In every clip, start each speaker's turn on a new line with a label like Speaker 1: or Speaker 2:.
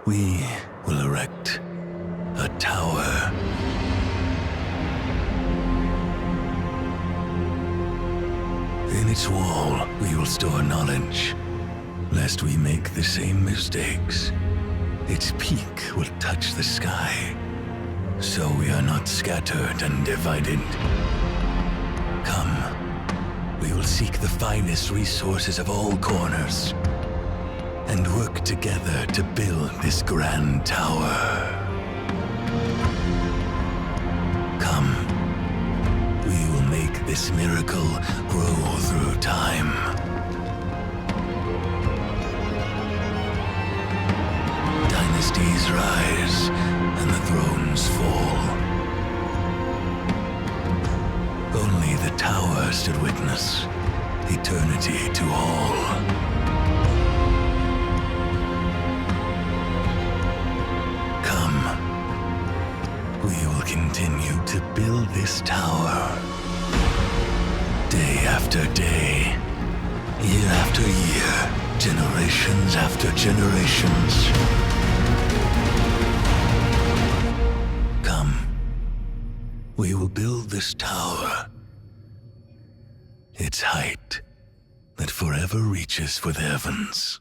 Speaker 1: We will erect a tower. In its wall, we will store knowledge, lest we make the same mistakes. Its peak will touch the sky, so we are not scattered and divided. Come, we will seek the finest resources of all corners, and work together to build this grand tower. Come, we will make this miracle grow through time. Dynasties rise and the thrones fall. Only the tower stood witness, eternity to all. We will continue to build this tower. Day after day, year after year, generations after generations. Come, we will build this tower. Its height that forever reaches for the heavens.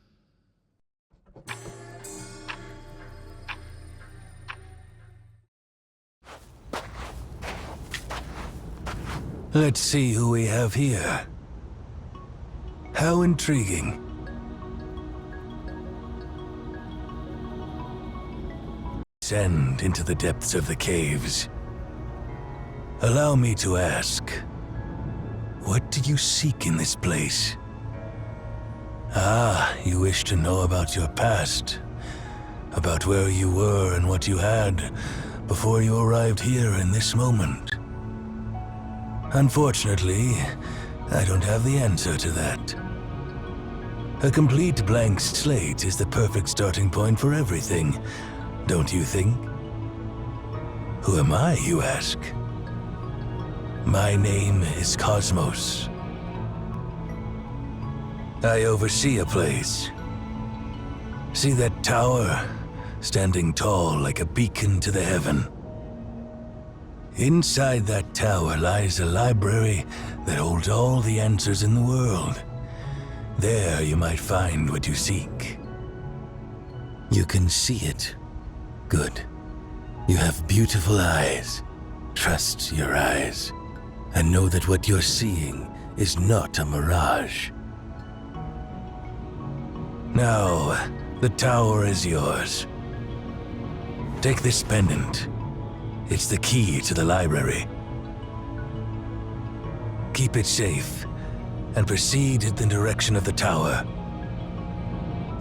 Speaker 1: Let's see who we have here. How intriguing. Descend into the depths of the caves. Allow me to ask, what do you seek in this place? Ah, you wish to know about your past, about where you were and what you had before you arrived here in this moment. Unfortunately, I don't have the answer to that. A complete blank slate is the perfect starting point for everything, don't you think? Who am I, you ask? My name is Cosmos. I oversee a place. See that tower, standing tall like a beacon to the heaven? Inside that tower lies a library that holds all the answers in the world. There you might find what you seek. You can see it. Good. You have beautiful eyes. Trust your eyes, and know that what you're seeing is not a mirage. Now, the tower is yours. Take this pendant. It's the key to the library. Keep it safe, and proceed in the direction of the tower.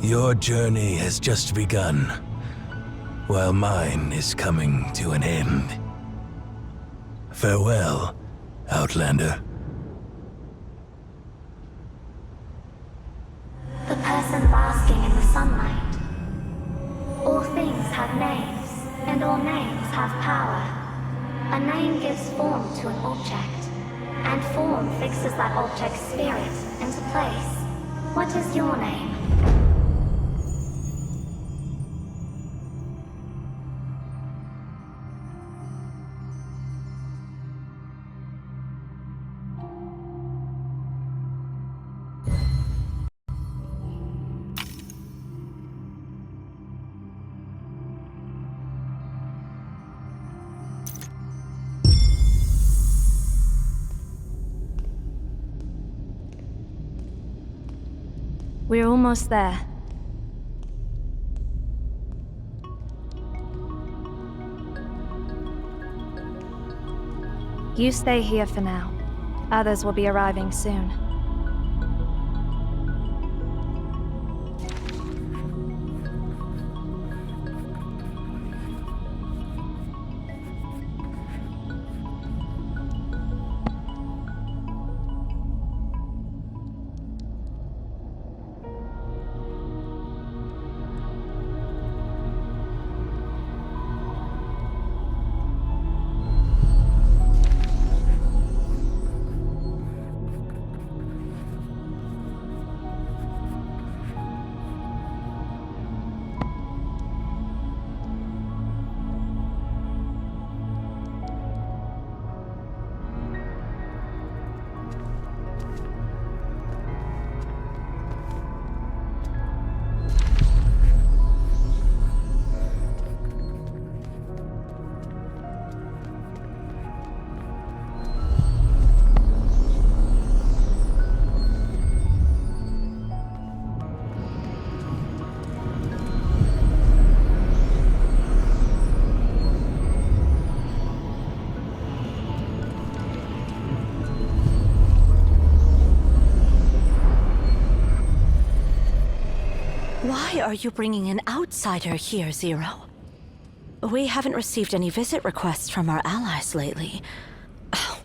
Speaker 1: Your journey has just begun, while mine is coming to an end. Farewell, Outlander.
Speaker 2: The person basking in the sunlight. All things have names, and all names have power. A name gives form to an object, and form fixes that object's spirit into place. What is your name?
Speaker 3: We're almost there. You stay here for now. Others will be arriving soon.
Speaker 4: are you bringing an outsider here, Zero? We haven't received any visit requests from our allies lately. Oh,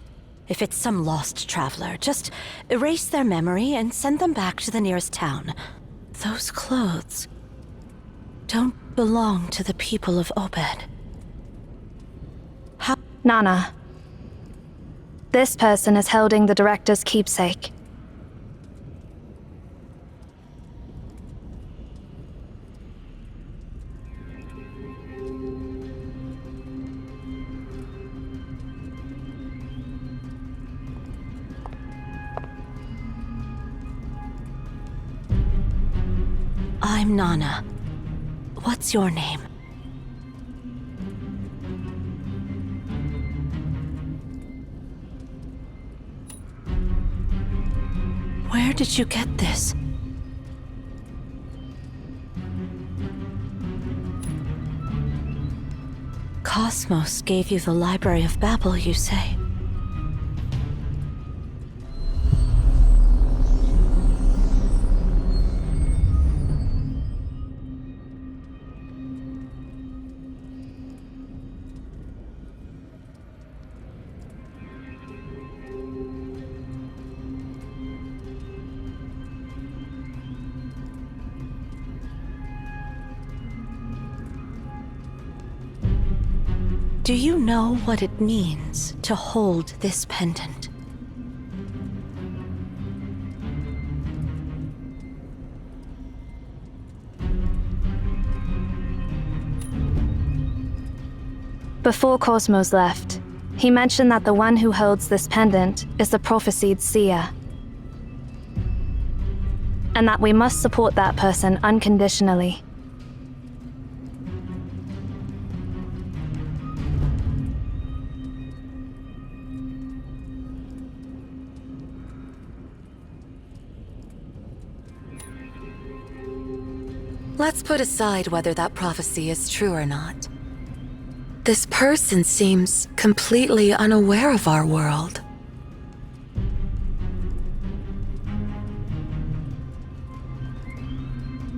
Speaker 4: if it's some lost traveler, just erase their memory and send them back to the nearest town. Those clothes don't belong to the people of Obed. How?
Speaker 3: Nana. This person is holding the director's keepsake.
Speaker 4: I'm Nana. What's your name? Where did you get this? Cosmos gave you the Library of Babel, you say? Do you know what it means to hold this pendant?
Speaker 3: Before Cosmos left, he mentioned that the one who holds this pendant is the prophesied seer. And that we must support that person unconditionally.
Speaker 4: Let's put aside whether that prophecy is true or not. This person seems completely unaware of our world.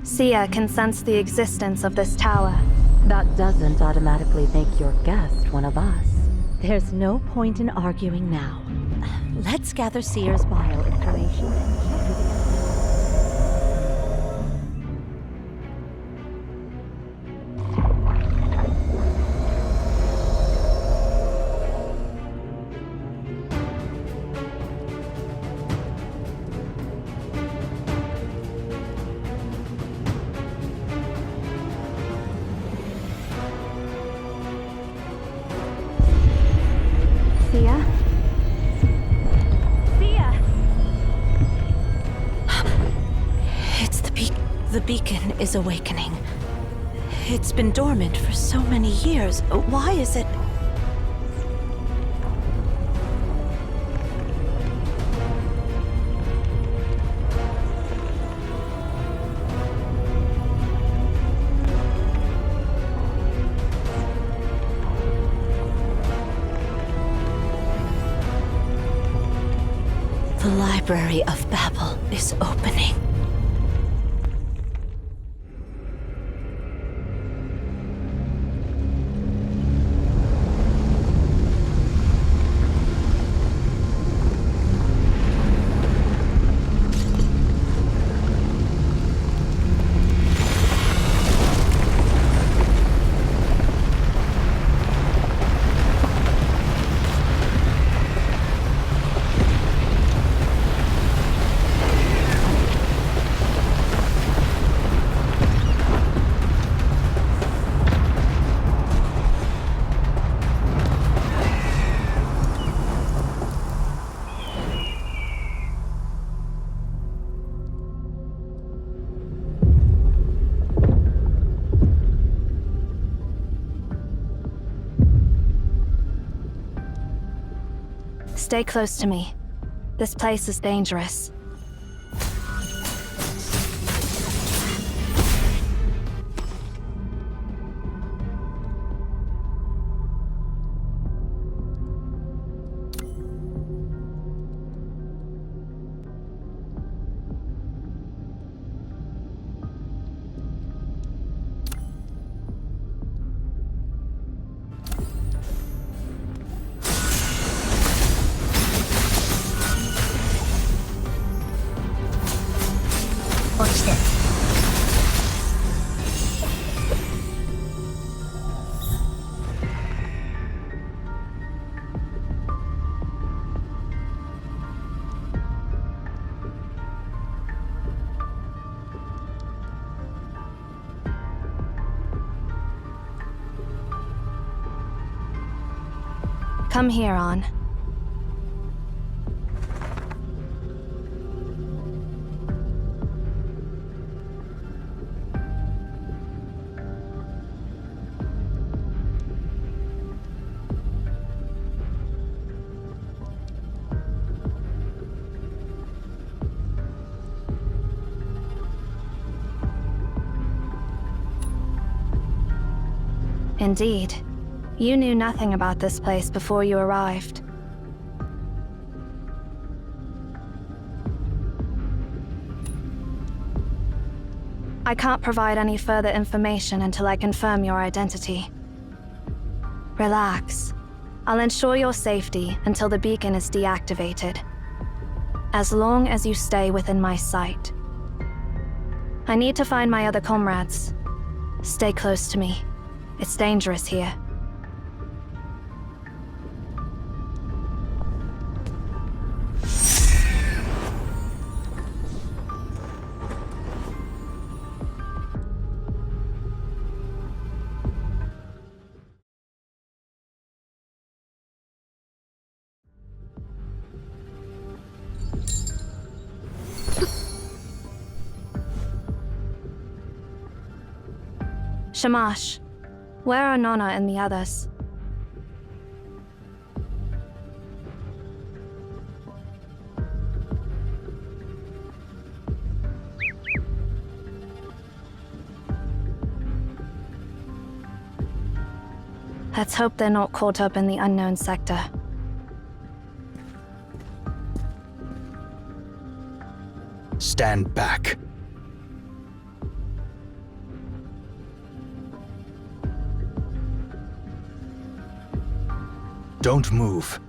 Speaker 3: Seer can sense the existence of this tower.
Speaker 5: That doesn't automatically make your guest one of us. There's no point in arguing now. Let's gather Seer's bio-information and check it out.
Speaker 3: Seer? Seer!
Speaker 4: It's the beacon is awakening. It's been dormant for so many years. Why is it? The Library of Babel is opening.
Speaker 3: Stay close to me. This place is dangerous. Come here, An. Indeed. You knew nothing about this place before you arrived. I can't provide any further information until I confirm your identity. Relax. I'll ensure your safety until the beacon is deactivated. As long as you stay within my sight. I need to find my other comrades. Stay close to me. It's dangerous here. Shamash, where are Nona and the others? Let's hope they're not caught up in the unknown sector.
Speaker 6: Stand back. Don't move.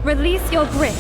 Speaker 3: Release your grip.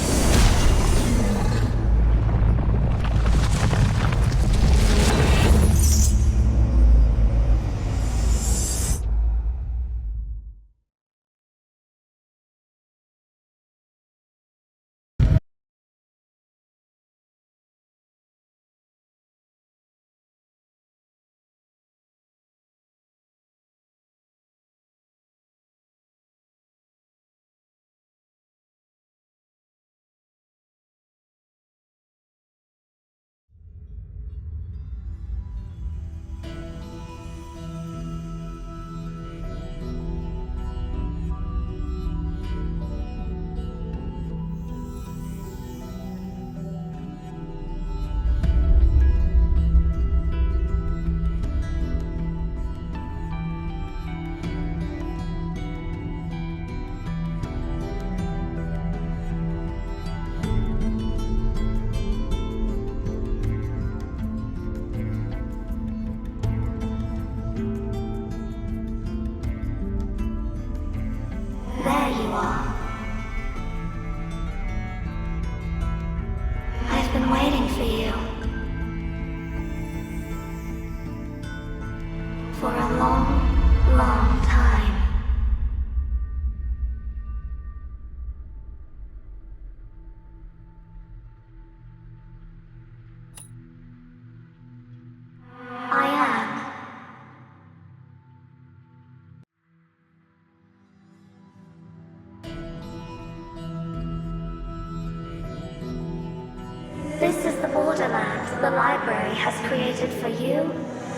Speaker 2: the library has created for you,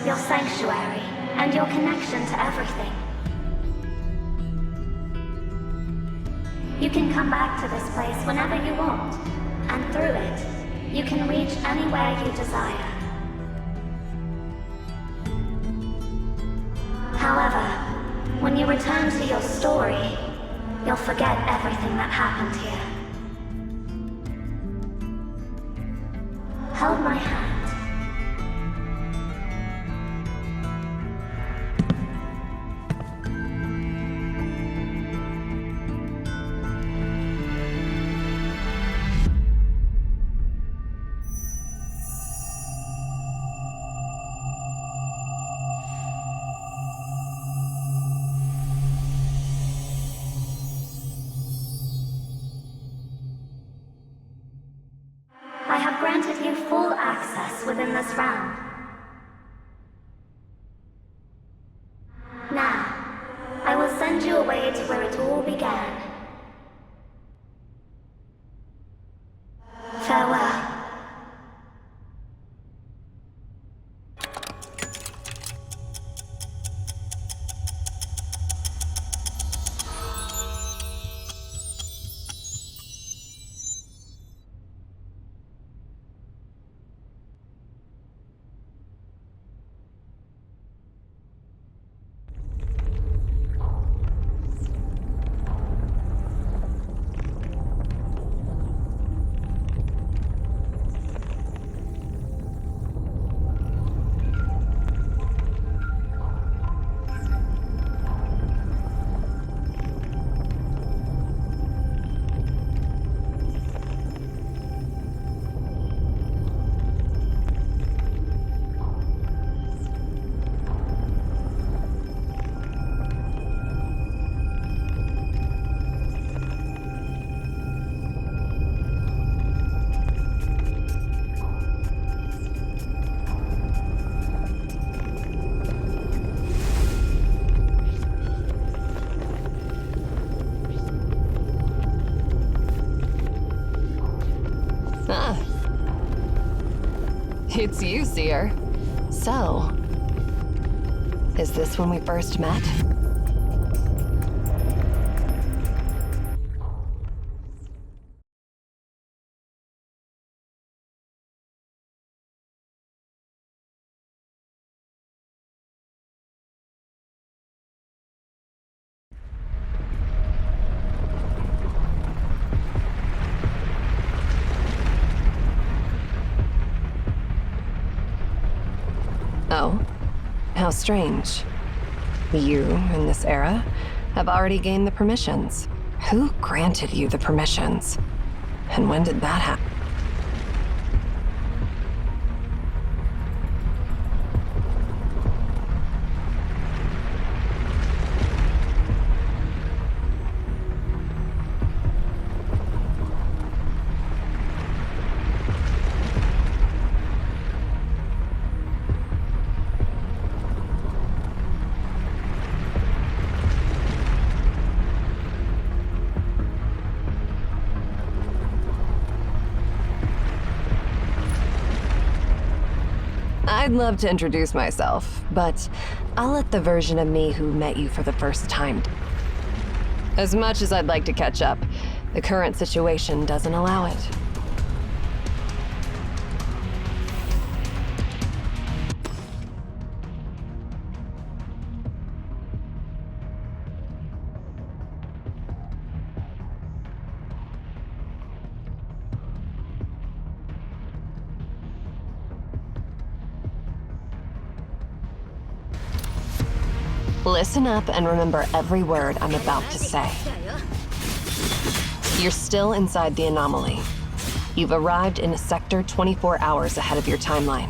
Speaker 2: your sanctuary, and your connection to everything. You can come back to this place whenever you want, and through it, you can reach anywhere you desire. However, when you return to your story, you'll forget everything that happened here. Hold my hand. I have granted you full access within this realm. Now, I will send you away to where it all began. Farewell.
Speaker 7: It's you, Seer. So, is this when we first met? Oh, how strange. You, in this era, have already gained the permissions. Who granted you the permissions? And when did that happen? I'd love to introduce myself, but I'll let the version of me who met you for the first time. As much as I'd like to catch up, the current situation doesn't allow it. Listen up and remember every word I'm about to say. You're still inside the anomaly. You've arrived in a sector 24 hours ahead of your timeline.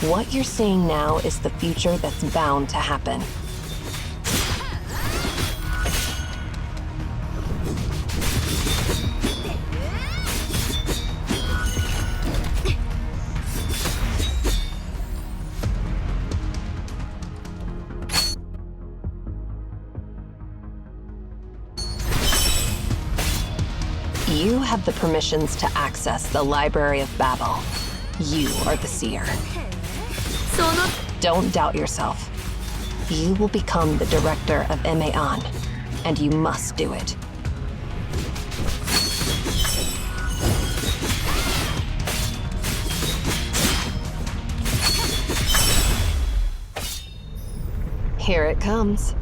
Speaker 7: What you're seeing now is the future that's bound to happen. You have the permissions to access the Library of Babel. You are the seer. Don't doubt yourself. You will become the director of MAON, and you must do it. Here it comes.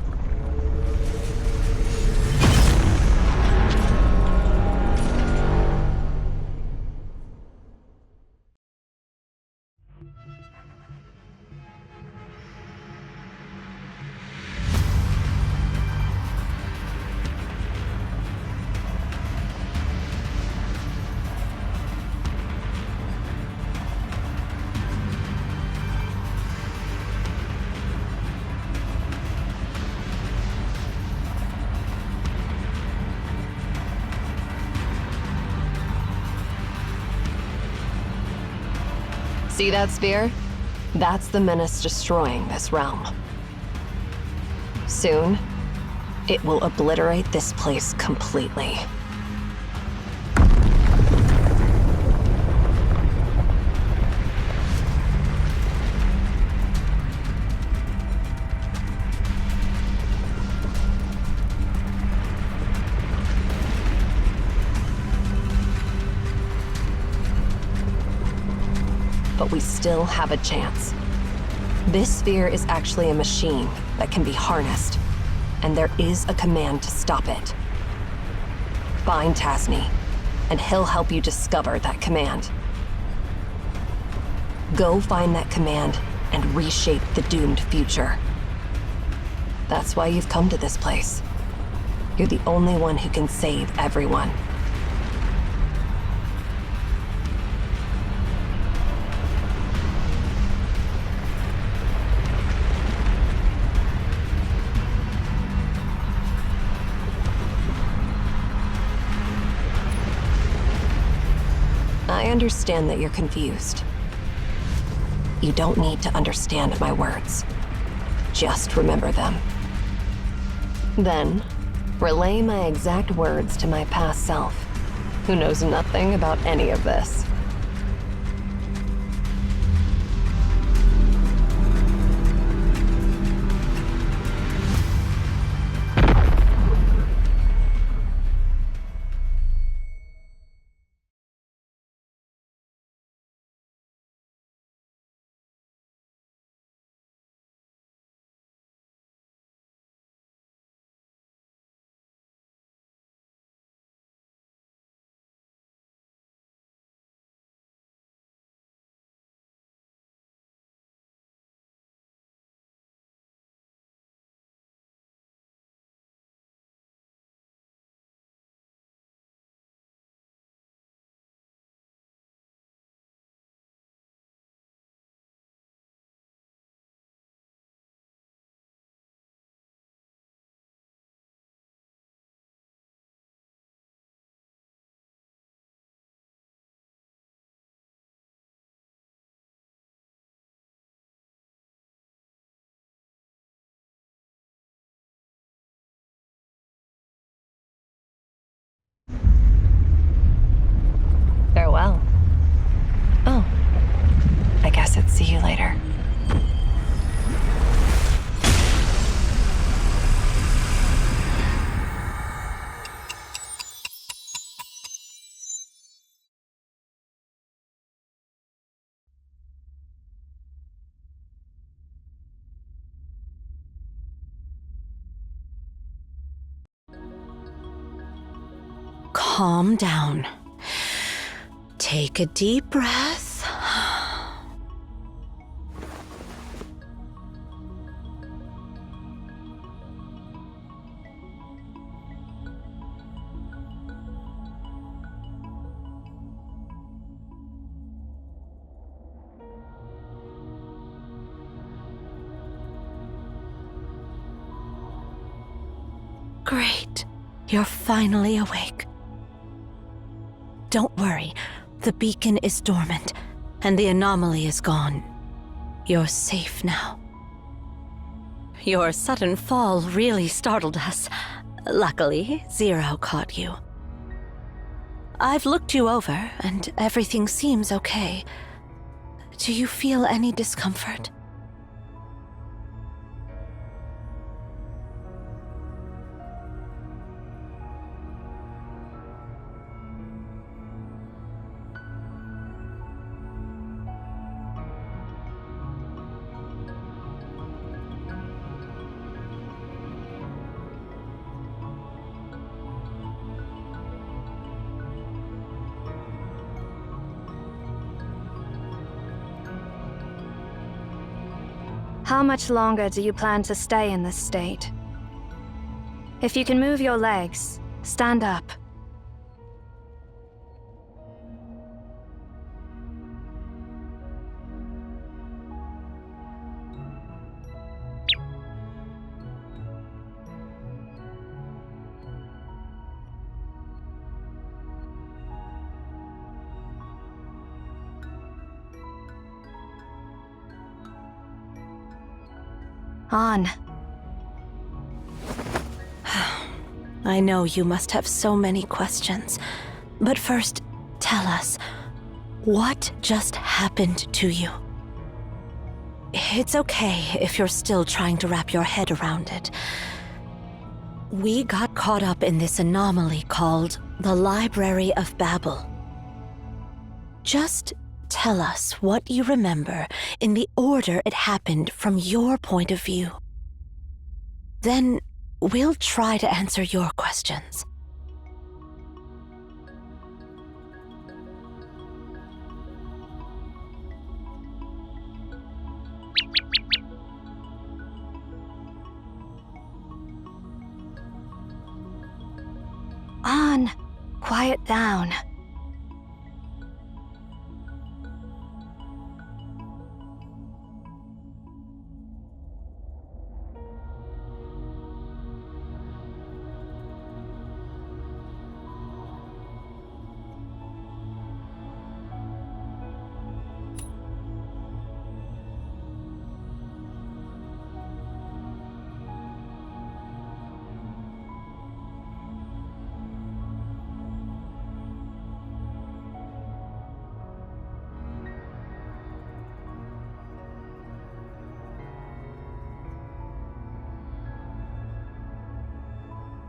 Speaker 7: See that spear? That's the menace destroying this realm. Soon, it will obliterate this place completely. But we still have a chance. This sphere is actually a machine that can be harnessed, and there is a command to stop it. Find Tasni, and he'll help you discover that command. Go find that command and reshape the doomed future. That's why you've come to this place. You're the only one who can save everyone. I understand that you're confused. You don't need to understand my words. Just remember them. Then, relay my exact words to my past self, who knows nothing about any of this. Farewell. Oh, I guess it's see you later.
Speaker 4: Calm down. Take a deep breath. Great. You're finally awake. Don't worry. The beacon is dormant, and the anomaly is gone. You're safe now. Your sudden fall really startled us. Luckily, Zero caught you. I've looked you over, and everything seems okay. Do you feel any discomfort?
Speaker 3: How much longer do you plan to stay in this state? If you can move your legs, stand up. On.
Speaker 4: I know you must have so many questions, but first, tell us, what just happened to you? It's okay if you're still trying to wrap your head around it. We got caught up in this anomaly called the Library of Babel. Just tell us what you remember in the order it happened from your point of view. Then we'll try to answer your questions.
Speaker 3: On. Quiet down.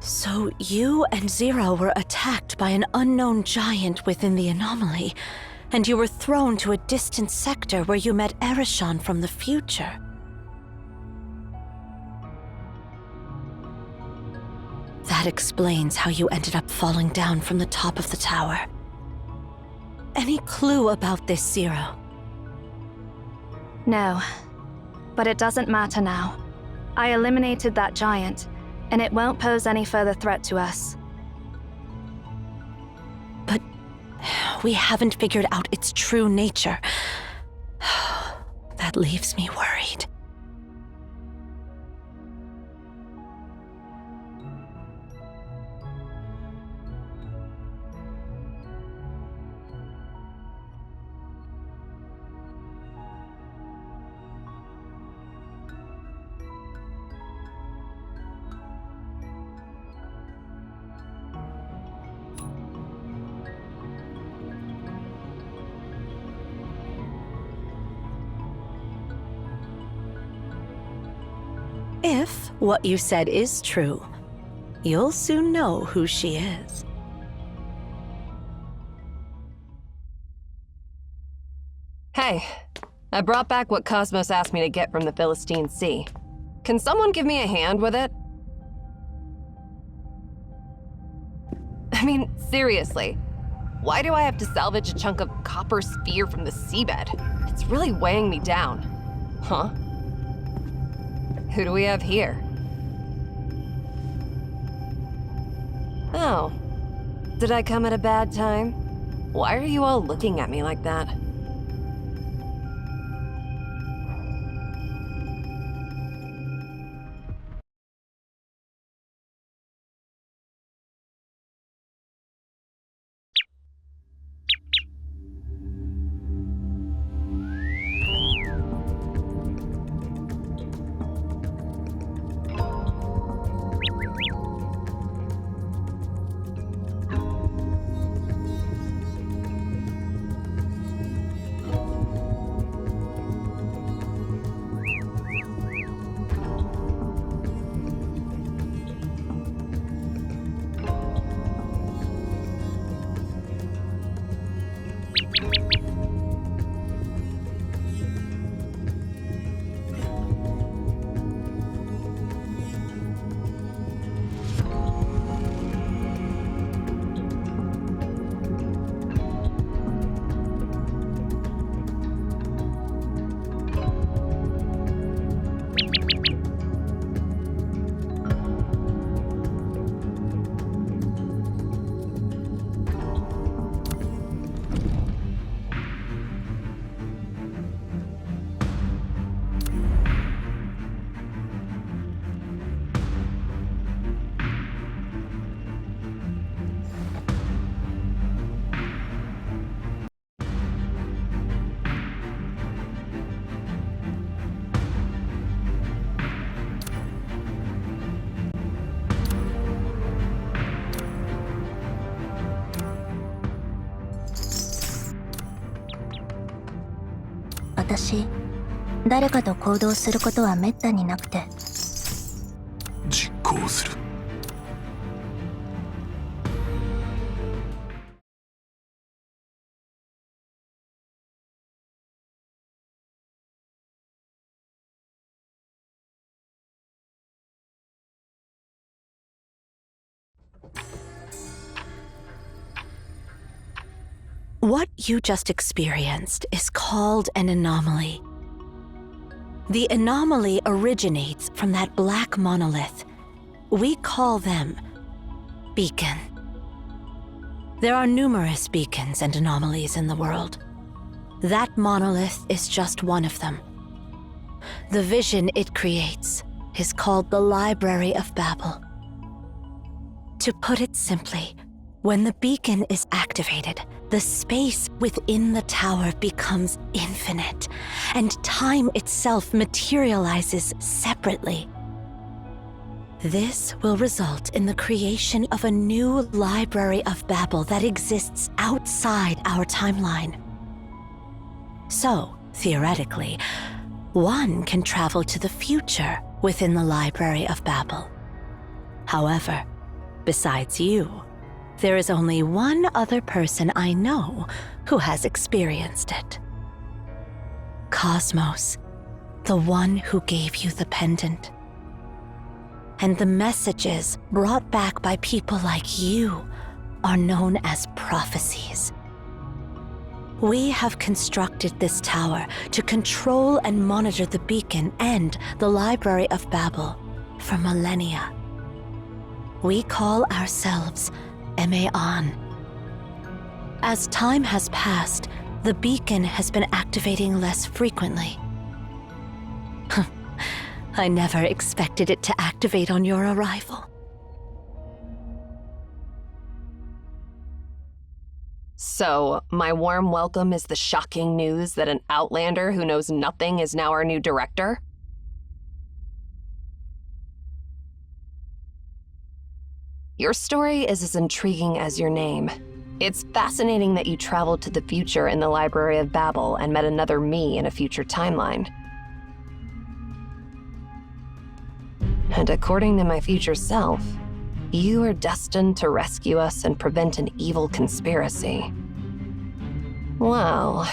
Speaker 4: So you and Zero were attacked by an unknown giant within the anomaly, and you were thrown to a distant sector where you met Ereshkigal from the future. That explains how you ended up falling down from the top of the tower. Any clue about this, Zero?
Speaker 3: No. But it doesn't matter now. I eliminated that giant, and it won't pose any further threat to us.
Speaker 4: But we haven't figured out its true nature. That leaves me worried. If what you said is true, you'll soon know who she is.
Speaker 7: Hey, I brought back what Cosmos asked me to get from the Philistine Sea. Can someone give me a hand with it? I mean, seriously, why do I have to salvage a chunk of copper sphere from the seabed? It's really weighing me down. Huh? Who do we have here? Oh. Did I come at a bad time? Why are you all looking at me like that?
Speaker 8: 私、誰かと行動することはめったになくて。
Speaker 1: 実行する。
Speaker 4: What you just experienced is called an anomaly. The anomaly originates from that black monolith. We call them beacon. There are numerous beacons and anomalies in the world. That monolith is just one of them. The vision it creates is called the Library of Babel. To put it simply, when the beacon is activated, the space within the tower becomes infinite, and time itself materializes separately. This will result in the creation of a new Library of Babel that exists outside our timeline. So, theoretically, one can travel to the future within the Library of Babel. However, besides you, there is only one other person I know who has experienced it. Cosmos, the one who gave you the pendant. And the messages brought back by people like you are known as prophecies. We have constructed this tower to control and monitor the beacon and the Library of Babel for millennia. We call ourselves Maon. As time has passed, the beacon has been activating less frequently. I never expected it to activate on your arrival.
Speaker 7: So, my warm welcome is the shocking news that an outlander who knows nothing is now our new director? Your story is as intriguing as your name. It's fascinating that you traveled to the future in the Library of Babel and met another me in a future timeline. And according to my future self, you are destined to rescue us and prevent an evil conspiracy. Well...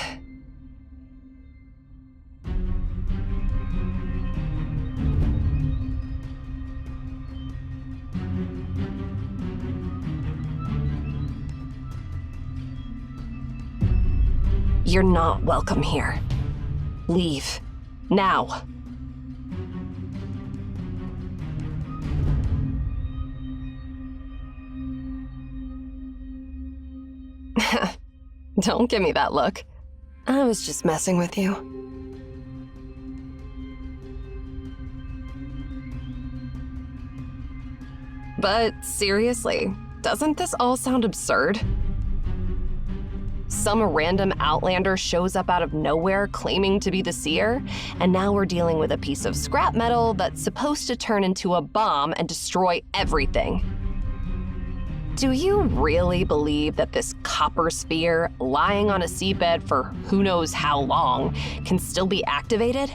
Speaker 7: You're not welcome here. Leave. Now. Don't give me that look. I was just messing with you. But seriously, doesn't this all sound absurd? Some random outlander shows up out of nowhere claiming to be the seer, and now we're dealing with a piece of scrap metal that's supposed to turn into a bomb and destroy everything. Do you really believe that this copper sphere, lying on a seabed for who knows how long, can still be activated?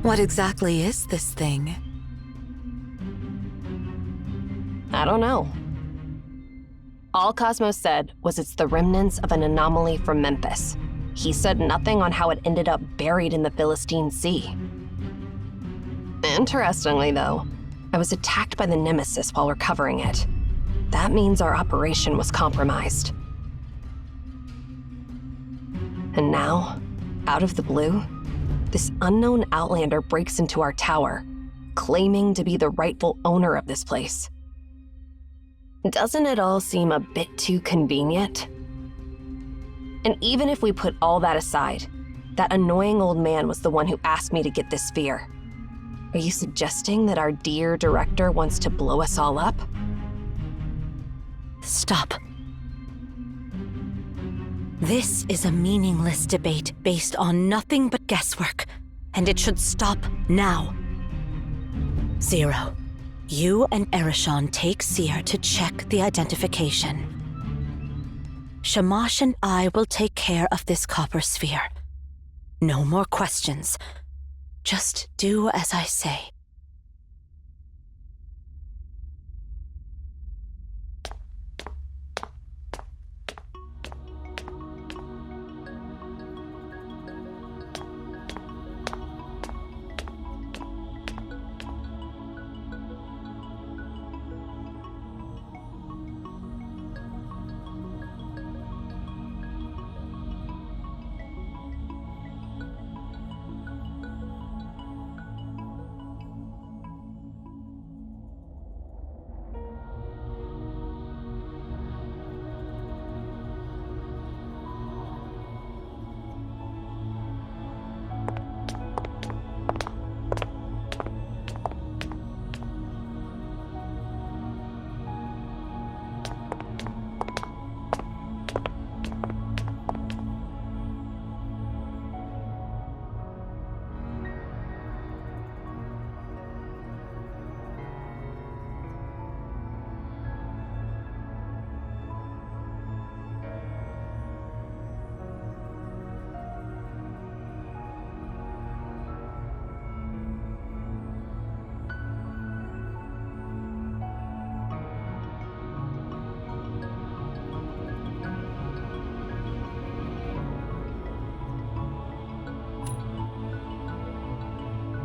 Speaker 4: What exactly is this thing?
Speaker 7: I don't know. All Cosmos said was it's the remnants of an anomaly from Memphis. He said nothing on how it ended up buried in the Philistine Sea. Interestingly, though, I was attacked by the Nemesis while recovering it. That means our operation was compromised. And now, out of the blue, this unknown outlander breaks into our tower, claiming to be the rightful owner of this place. Doesn't it all seem a bit too convenient? And even if we put all that aside, That annoying old man was the one who asked me to get this sphere. Are you suggesting that our dear director wants to blow us all up?
Speaker 4: Stop. This is a meaningless debate based on nothing but guesswork, and it should stop now. Zero, you and Erishon take Seer to check the identification. Shamash and I will take care of this copper sphere. No more questions. Just do as I say.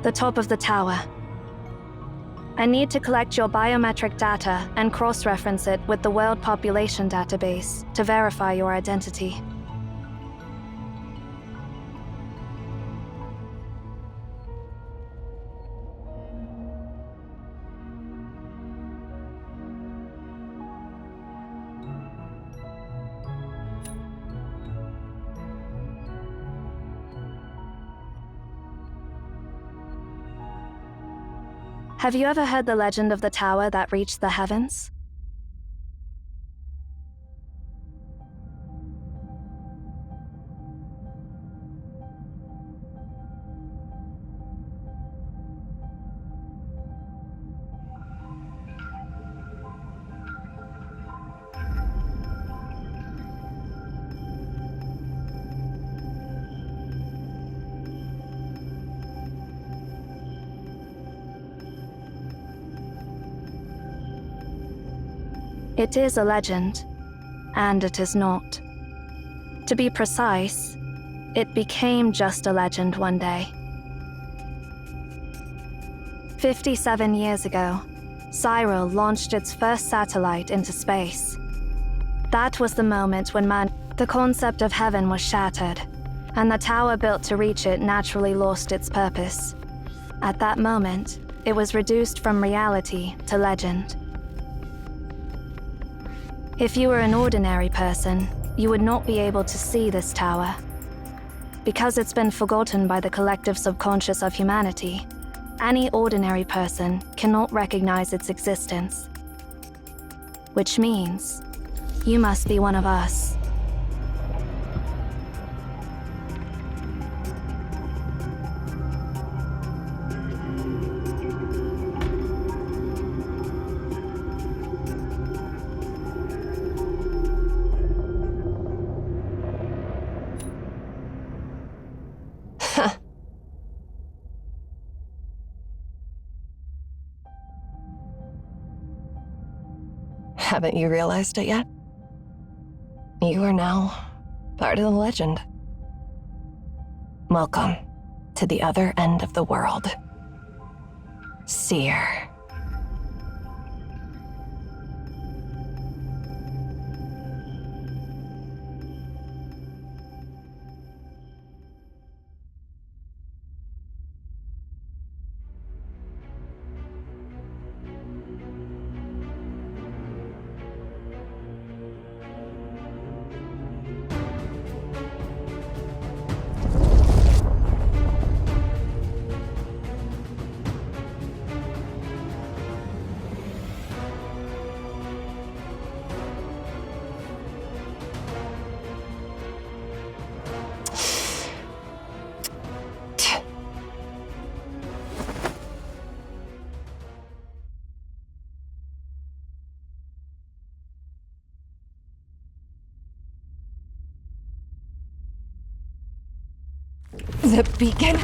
Speaker 3: The top of the tower. I need to collect your biometric data and cross-reference it with the World Population Database to verify your identity. Have you ever heard the legend of the tower that reached the heavens? It is a legend, and it is not. To be precise, it became just a legend one day. 57 years ago, Cyril launched its first satellite into space. That was the moment when the concept of heaven was shattered, and the tower built to reach it naturally lost its purpose. At that moment, it was reduced from reality to legend. If you were an ordinary person, you would not be able to see this tower. Because it's been forgotten by the collective subconscious of humanity, any ordinary person cannot recognize its existence. Which means, you must be one of us.
Speaker 7: Haven't you realized it yet? You are now part of the legend. Welcome to the other end of the world. Seer. The beacon?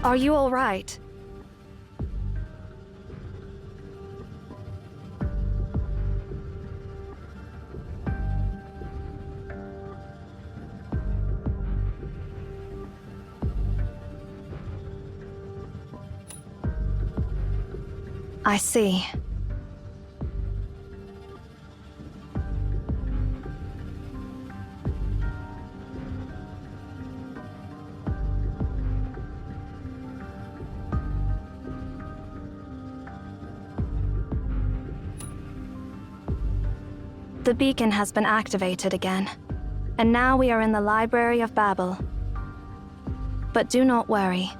Speaker 3: Are you all right? I see. The beacon has been activated again, and now we are in the Library of Babel. But do not worry,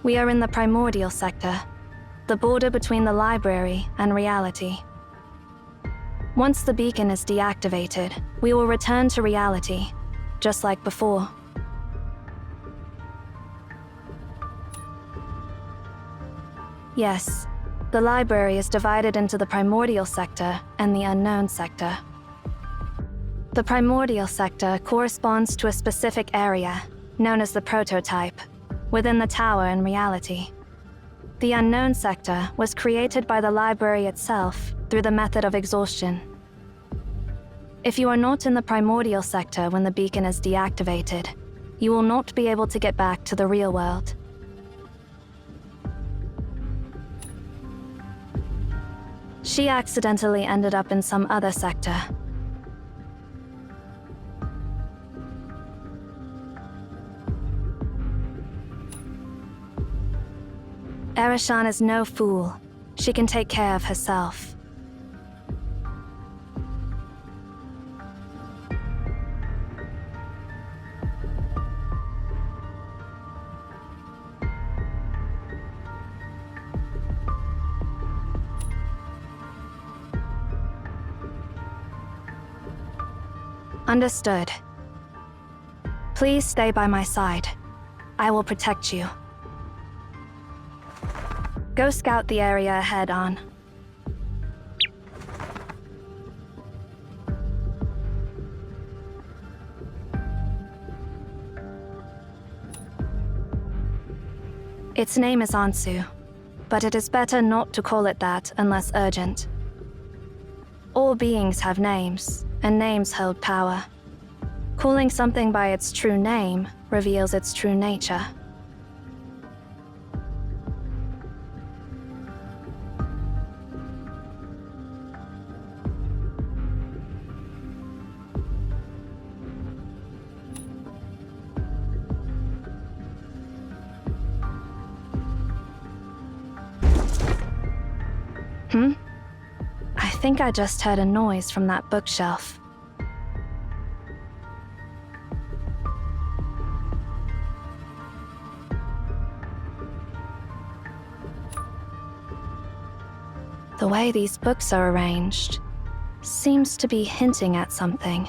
Speaker 3: we are in the primordial sector, the border between the library and reality. Once the beacon is deactivated, we will return to reality, just like before. Yes, the library is divided into the primordial sector and the unknown sector. The primordial sector corresponds to a specific area, known as the prototype, within the tower in reality. The unknown sector was created by the library itself through the method of exhaustion. If you are not in the primordial sector when the beacon is deactivated, you will not be able to get back to the real world. She accidentally ended up in some other sector. Erishan is no fool. She can take care of herself. Understood. Please stay by my side. I will protect you. Go scout the area ahead on. Its name is Ansu, but it is better not to call it that unless urgent. All beings have names, and names hold power. Calling something by its true name reveals its true nature. I think I just heard a noise from that bookshelf. The way these books are arranged seems to be hinting at something.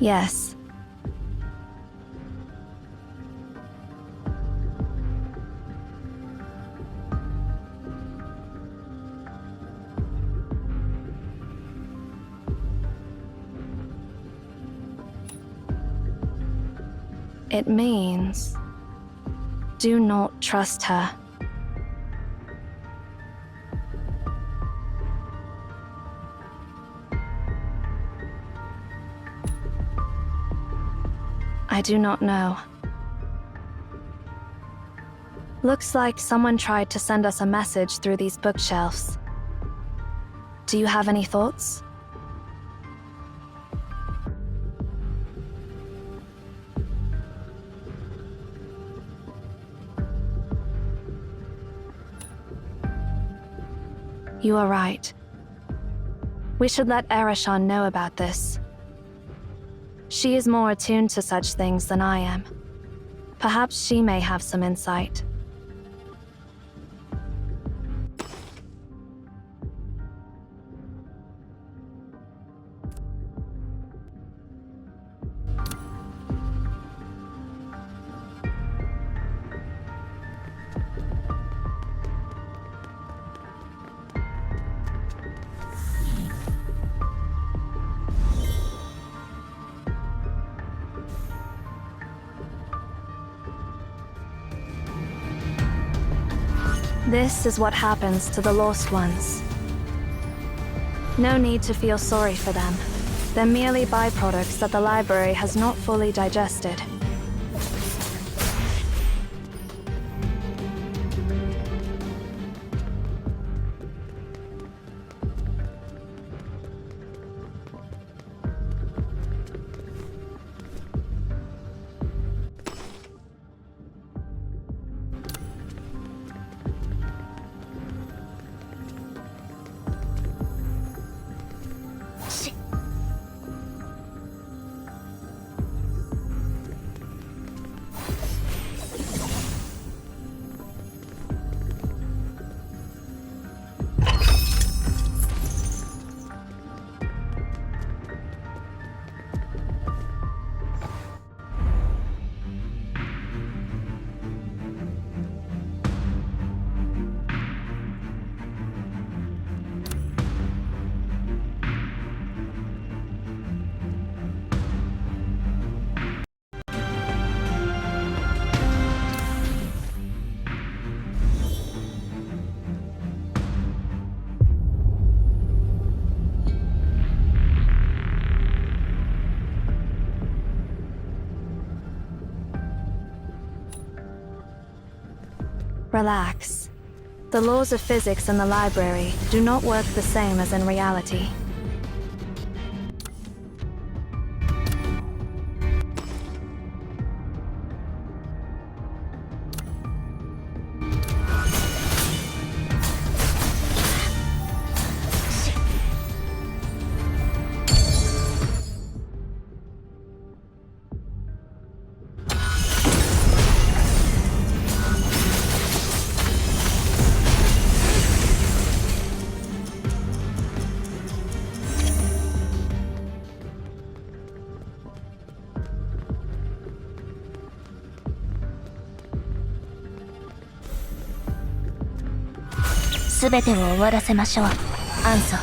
Speaker 3: Yes. It means, do not trust her. I do not know. Looks like someone tried to send us a message through these bookshelves. Do you have any thoughts? You are right. We should let Erashan know about this. She is more attuned to such things than I am. Perhaps she may have some insight. This is what happens to the lost ones. No need to feel sorry for them. They're merely byproducts that the library has not fully digested. Relax. The laws of physics in the library do not work the same as in reality.
Speaker 8: すべてを終わらせましょう。アンソ。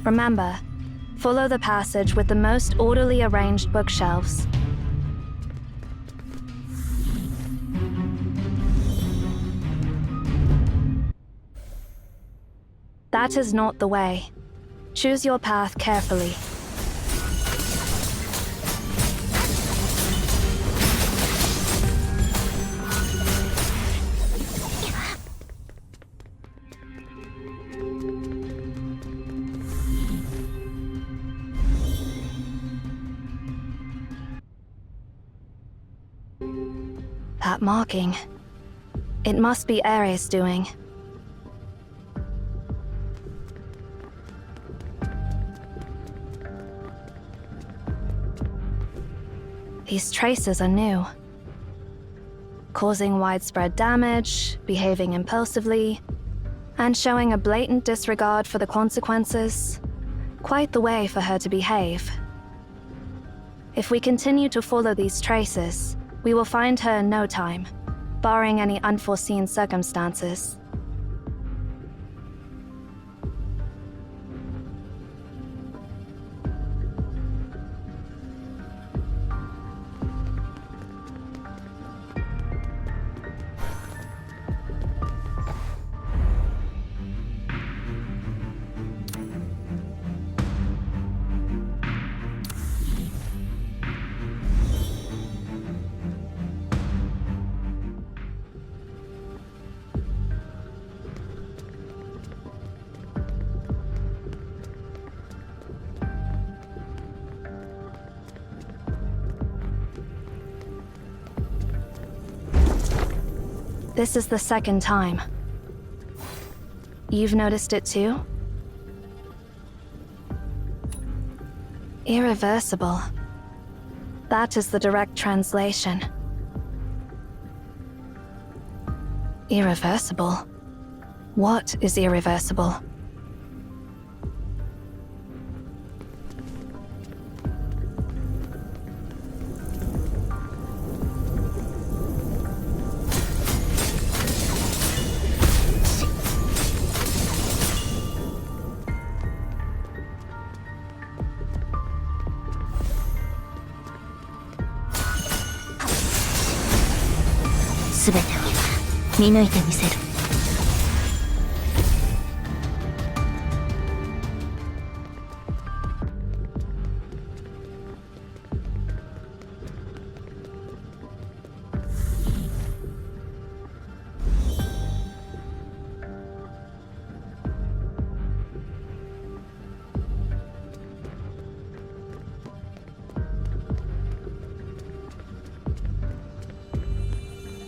Speaker 3: Remember, follow the passage with the most orderly arranged bookshelves. That is not the way. Choose your path carefully. That marking. It must be Ares' doing. These traces are new. Causing widespread damage, behaving impulsively, and showing a blatant disregard for the consequences. Quite the way for her to behave. If we continue to follow these traces, we will find her in no time, barring any unforeseen circumstances. This is the second time. You've noticed it too? Irreversible. That is the direct translation. Irreversible? What is irreversible?
Speaker 8: 全てを見抜いてみせる。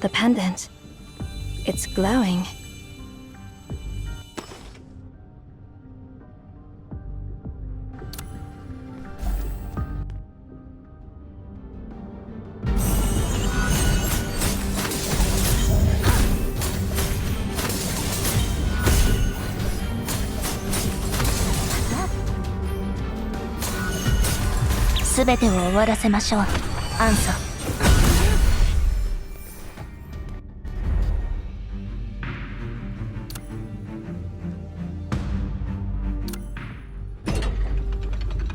Speaker 3: The pendant. It's glowing.
Speaker 8: 「すべてを終わらせましょう。アンサー。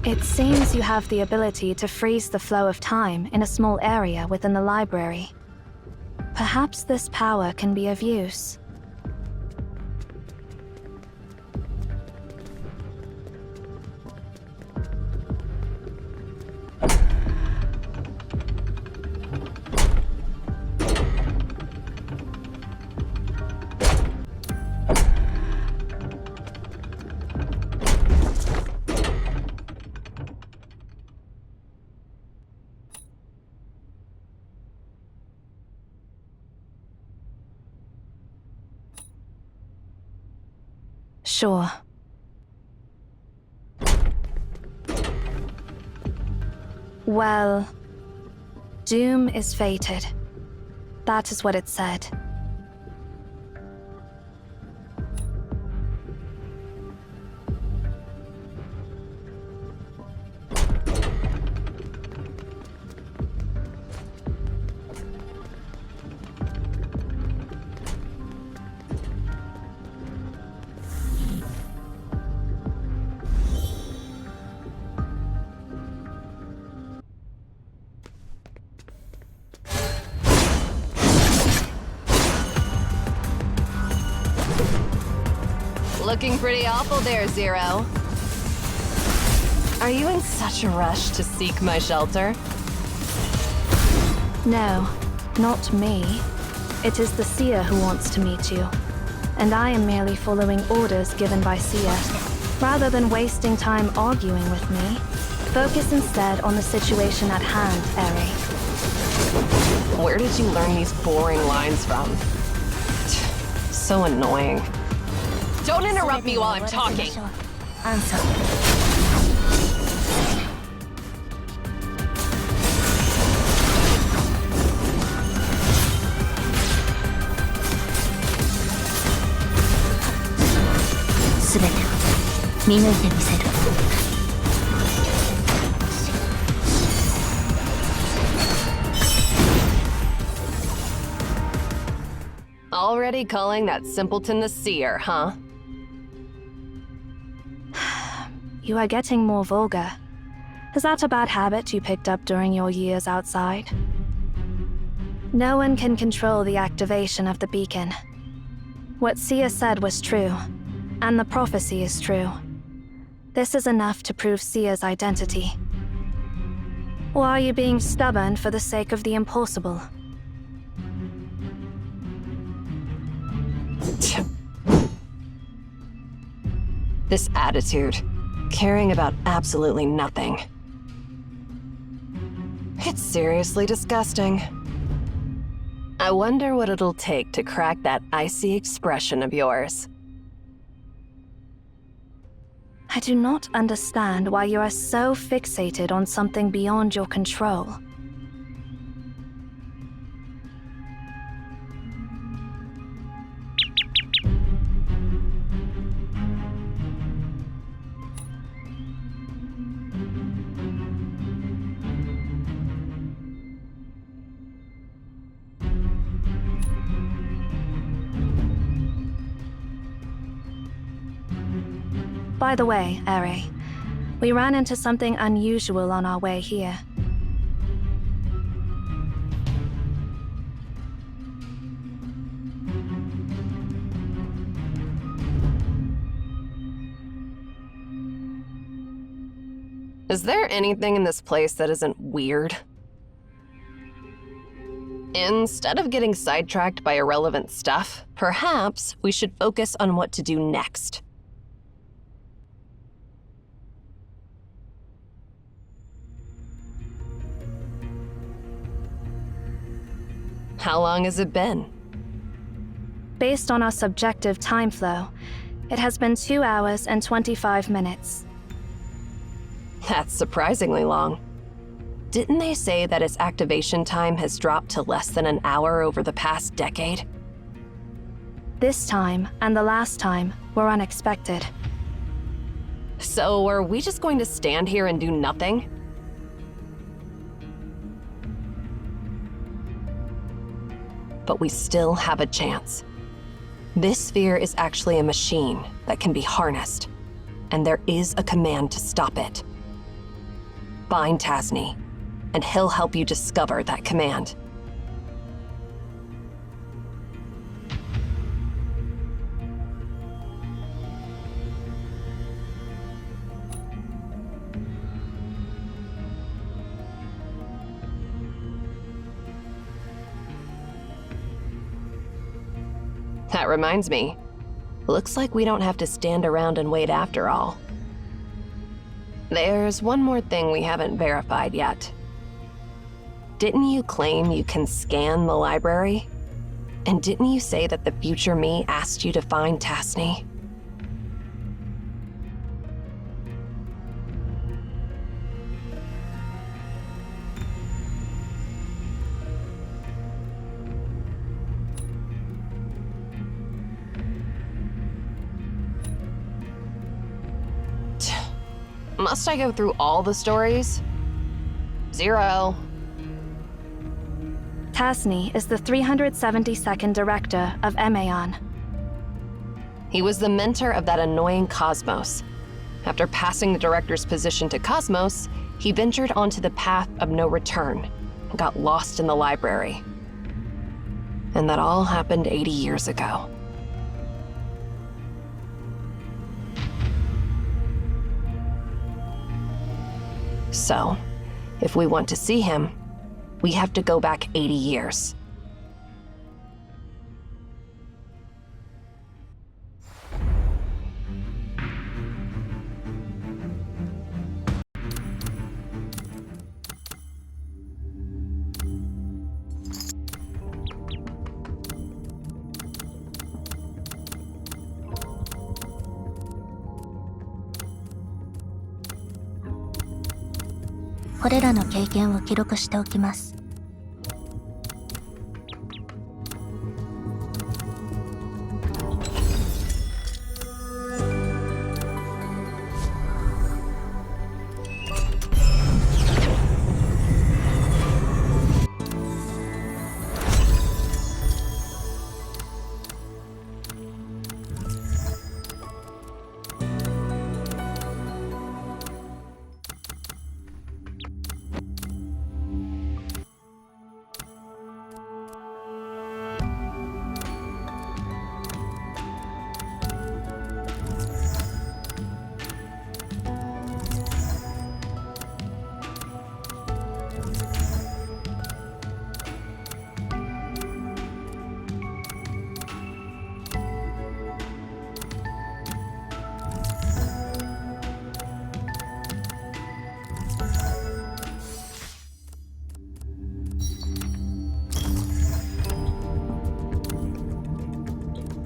Speaker 3: It seems you have the ability to freeze the flow of time in a small area within the library. Perhaps this power can be of use. Sure. Well, doom is fated. That is what it said.
Speaker 7: Looking pretty awful there, Zero. Are you in such a rush to seek my shelter?
Speaker 3: No, not me. It is the seer who wants to meet you. And I am merely following orders given by seer. Rather than wasting time arguing with me, focus instead on the situation at hand, Eri.
Speaker 7: Where did you learn these boring lines from? So annoying. Don't interrupt me while I'm talking.
Speaker 8: Answer. すべて見抜いてみせる。
Speaker 7: Already calling that simpleton the seer, huh?
Speaker 3: You are getting more vulgar. Is that a bad habit you picked up during your years outside? No one can control the activation of the beacon. What Sia said was true, and the prophecy is true. This is enough to prove Sia's identity. Or are you being stubborn for the sake of the impossible?
Speaker 7: This attitude, caring about absolutely nothing. It's seriously disgusting. I wonder what it'll take to crack that icy expression of yours.
Speaker 3: I do not understand why you are so fixated on something beyond your control. By the way, Eri, we ran into something unusual on our way here.
Speaker 7: Is there anything in this place that isn't weird? Instead of getting sidetracked by irrelevant stuff, perhaps we should focus on what to do next. How long has it been?
Speaker 3: Based on our subjective time flow, it has been 2 hours and 25 minutes.
Speaker 7: That's surprisingly long. Didn't they say that its activation time has dropped to less than an hour over the past decade?
Speaker 3: This time and the last time were unexpected.
Speaker 7: So are we just going to stand here and do nothing? But we still have a chance. This sphere is actually a machine that can be harnessed, and there is a command to stop it. Find Tasni, and he'll help you discover that command. That reminds me. Looks like we don't have to stand around and wait after all. There's one more thing we haven't verified yet. Didn't you claim you can scan the library? And didn't you say that the future me asked you to find Tasni? Must I go through all the stories? Zero.
Speaker 3: Tasni is the 372nd director of Emaon.
Speaker 7: He was the mentor of that annoying Cosmos. After passing the director's position to Cosmos, he ventured onto the path of no return and got lost in the library. And that all happened 80 years ago. So, if we want to see him, we have to go back 80 years.
Speaker 8: 「これらの経験を記録しておきます」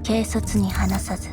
Speaker 8: 軽率に話さず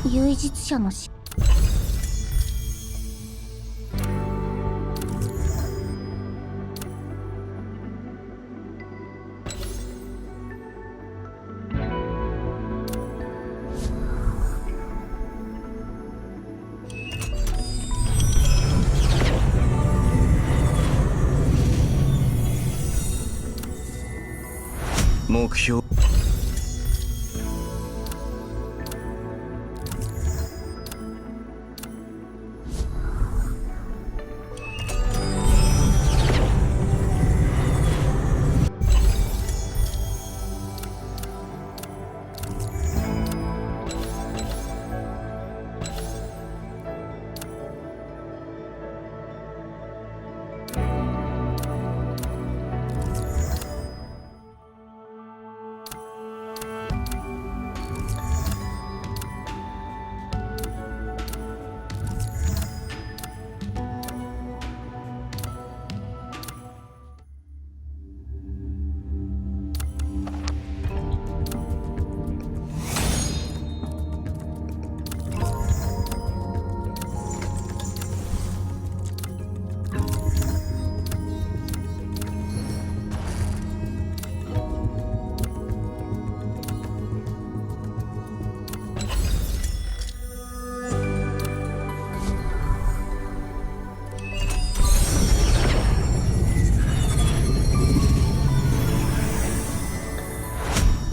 Speaker 8: 唯実者のし
Speaker 6: 目標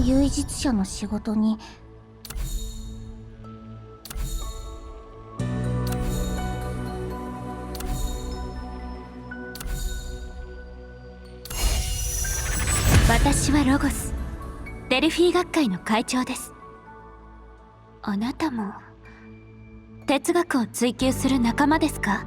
Speaker 6: 唯実者の仕事に
Speaker 9: 私はロゴス、デルフィー学会の会長です。あなたも哲学を追求する仲間ですか？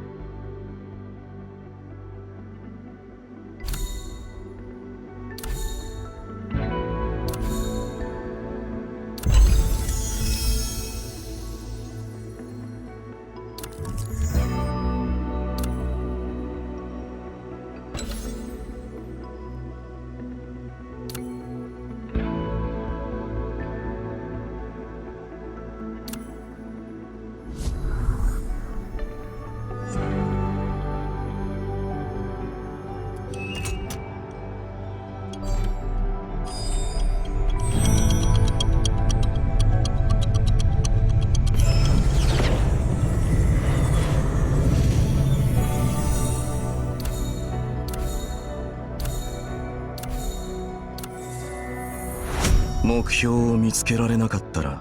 Speaker 10: 目標を見つけられなかったら。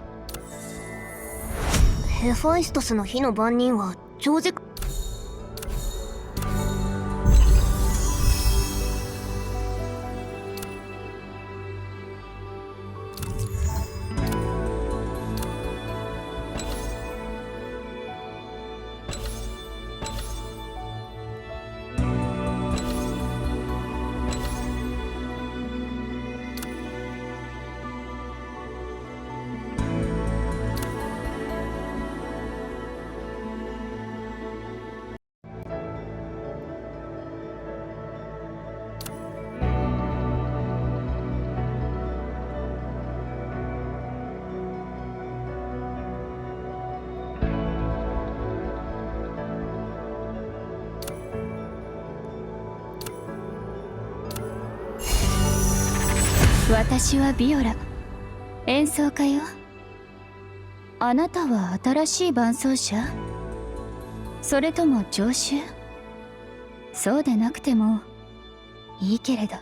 Speaker 6: ヘファイストスの火の番人は長時間。
Speaker 9: 私はビオラ、演奏家よ。あなたは新しい伴奏者？それとも常習？そうでなくてもいいけれど。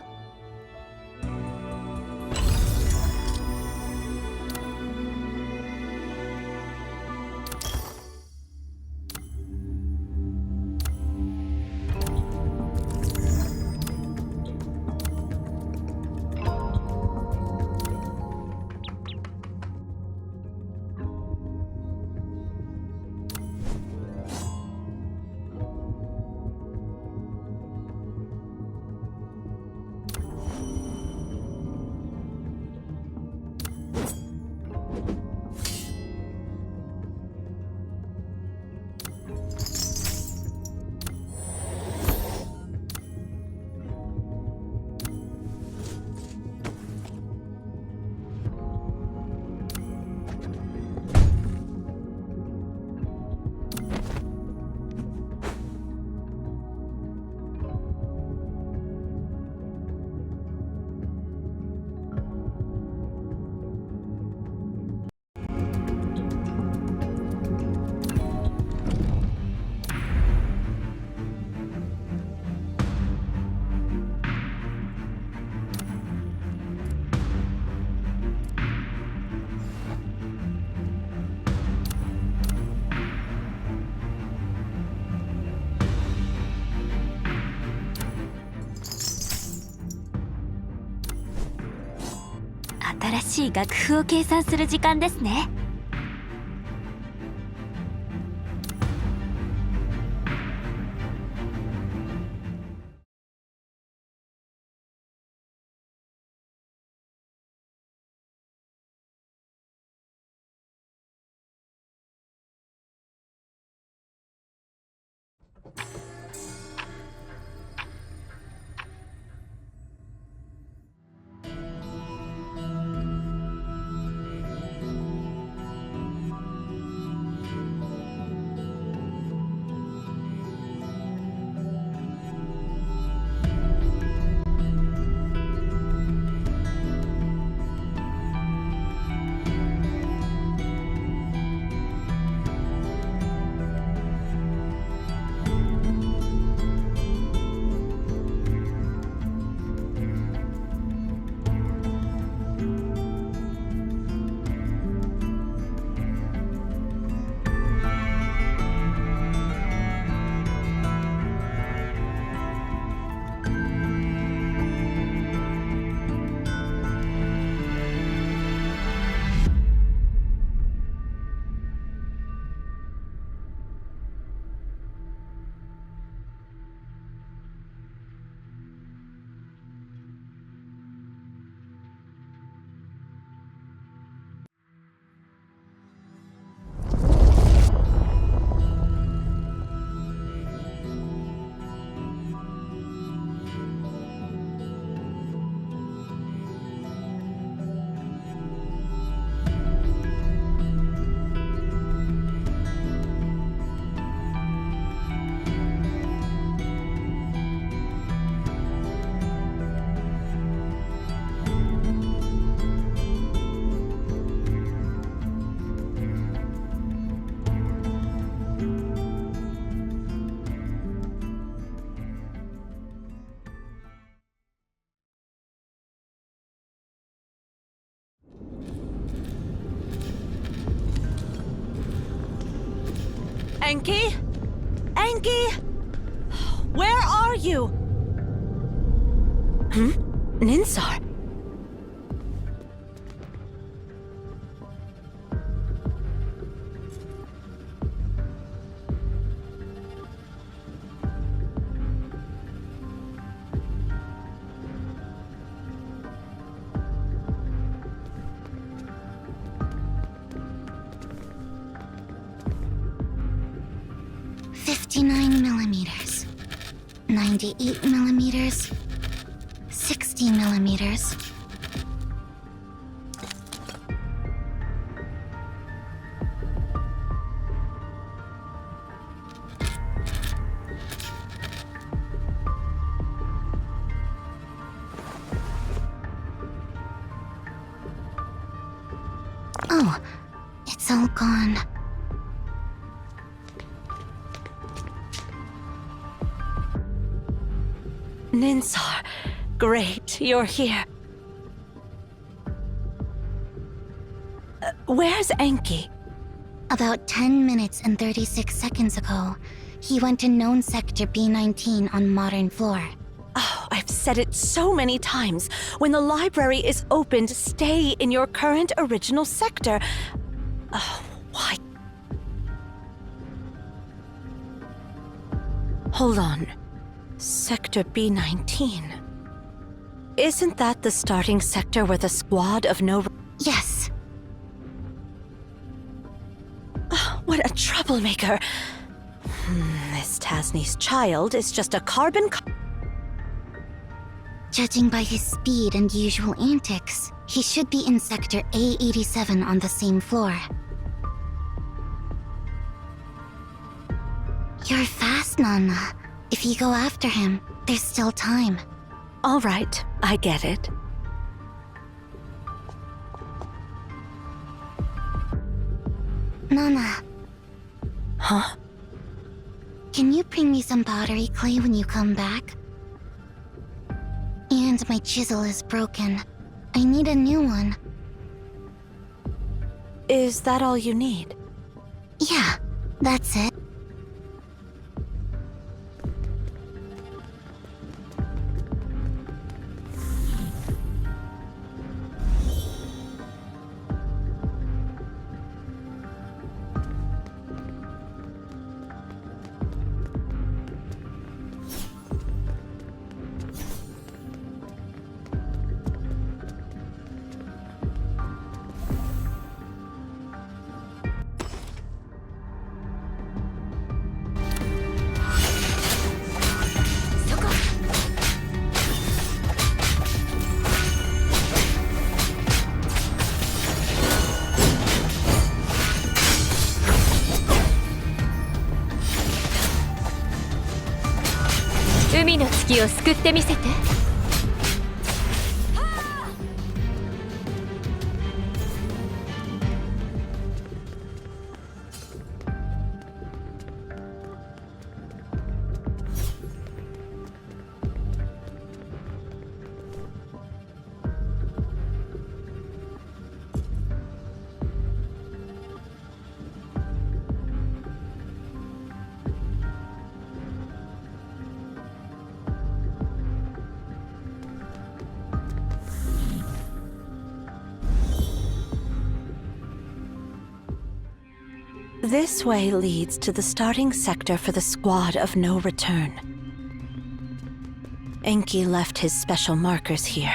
Speaker 9: 新しい楽譜を計算する時間ですね。
Speaker 4: Enki? Enki? Where are you? Ninsar?
Speaker 8: $59mm, 98mm, 60mm. Oh, it's all gone.
Speaker 4: Ninsar, great, you're here. Where's Enki?
Speaker 8: About 10 minutes and 36 seconds ago, he went to known sector B19 on modern floor.
Speaker 4: Oh, I've said it so many times. When the library is opened, stay in your current original sector. Oh, why? Hold on. Sector B19. Isn't that the starting sector with a squad of no...
Speaker 8: Yes.
Speaker 4: Oh, what a troublemaker. This Tasni's child is just a carbon...
Speaker 8: Judging by his speed and usual antics, he should be in sector A87 on the same floor. You're fast, Nana. If you go after him, there's still time.
Speaker 4: All right, I get it.
Speaker 8: Nana.
Speaker 4: Huh?
Speaker 8: Can you bring me some pottery clay when you come back? And my chisel is broken. I need a new one.
Speaker 4: Is that all you need?
Speaker 8: Yeah, that's it.
Speaker 9: Umi no tsukiを救ってみせて。
Speaker 4: This way leads to the starting sector for the squad of no return. Enki left his special markers here.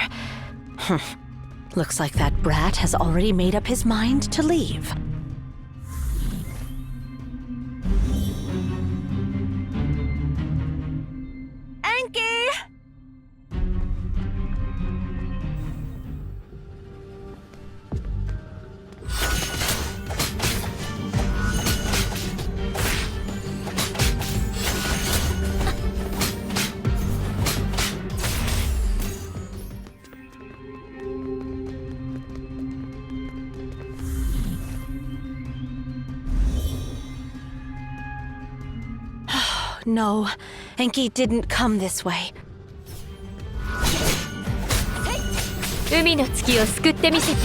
Speaker 4: Looks like that brat has already made up his mind to leave. Enki! No, Enki didn't come this way.
Speaker 9: 海の月を救ってみせて。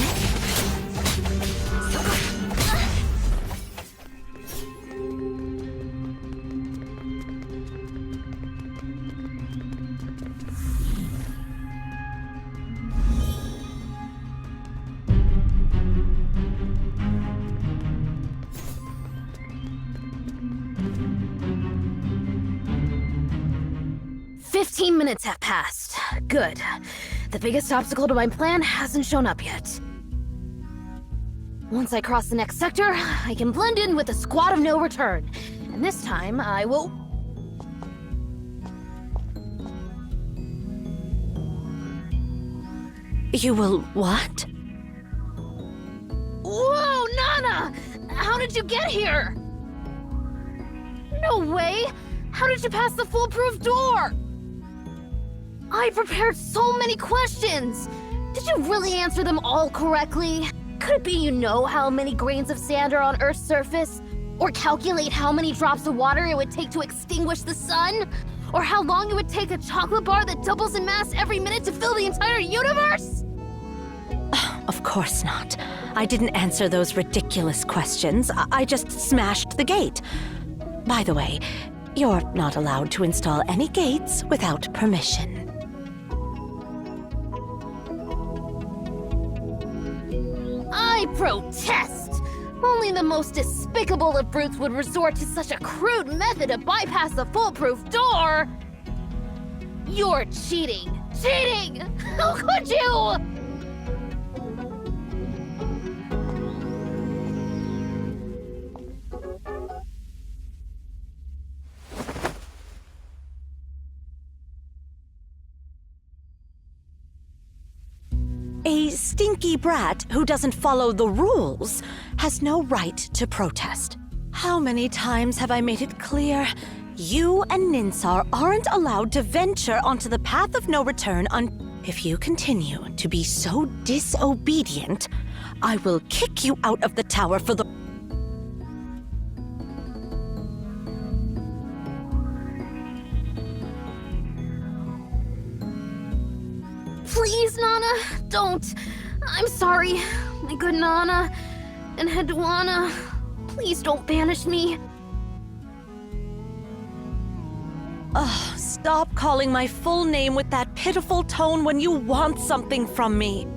Speaker 11: 15 minutes have passed. Good. The biggest obstacle to my plan hasn't shown up yet. Once I cross the next sector, I can blend in with the squad of no return. And this time, I will...
Speaker 4: You will what?
Speaker 11: Whoa, Nana! How did you get here? No way! How did you pass the foolproof door? I prepared so many questions! Did you really answer them all correctly? Could it be you know how many grains of sand are on Earth's surface? Or calculate how many drops of water it would take to extinguish the sun? Or how long it would take a chocolate bar that doubles in mass every minute to fill the entire universe?
Speaker 4: Of course not. I didn't answer those ridiculous questions. I just smashed the gate. By the way, you're not allowed to install any gates without permission.
Speaker 11: I protest! Only the most despicable of brutes would resort to such a crude method to bypass the foolproof door! You're cheating! Cheating! How could you?
Speaker 4: A stinky brat who doesn't follow the rules has no right to protest. How many times have I made it clear? You and Ninsar aren't allowed to venture onto the path of no return If you continue to be so disobedient, I will kick you out of the tower for the...
Speaker 11: Please, Nana, don't. I'm sorry, my good Nana and Hedwana. Please don't banish me.
Speaker 4: Ugh, stop calling my full name with that pitiful tone when you want something from me.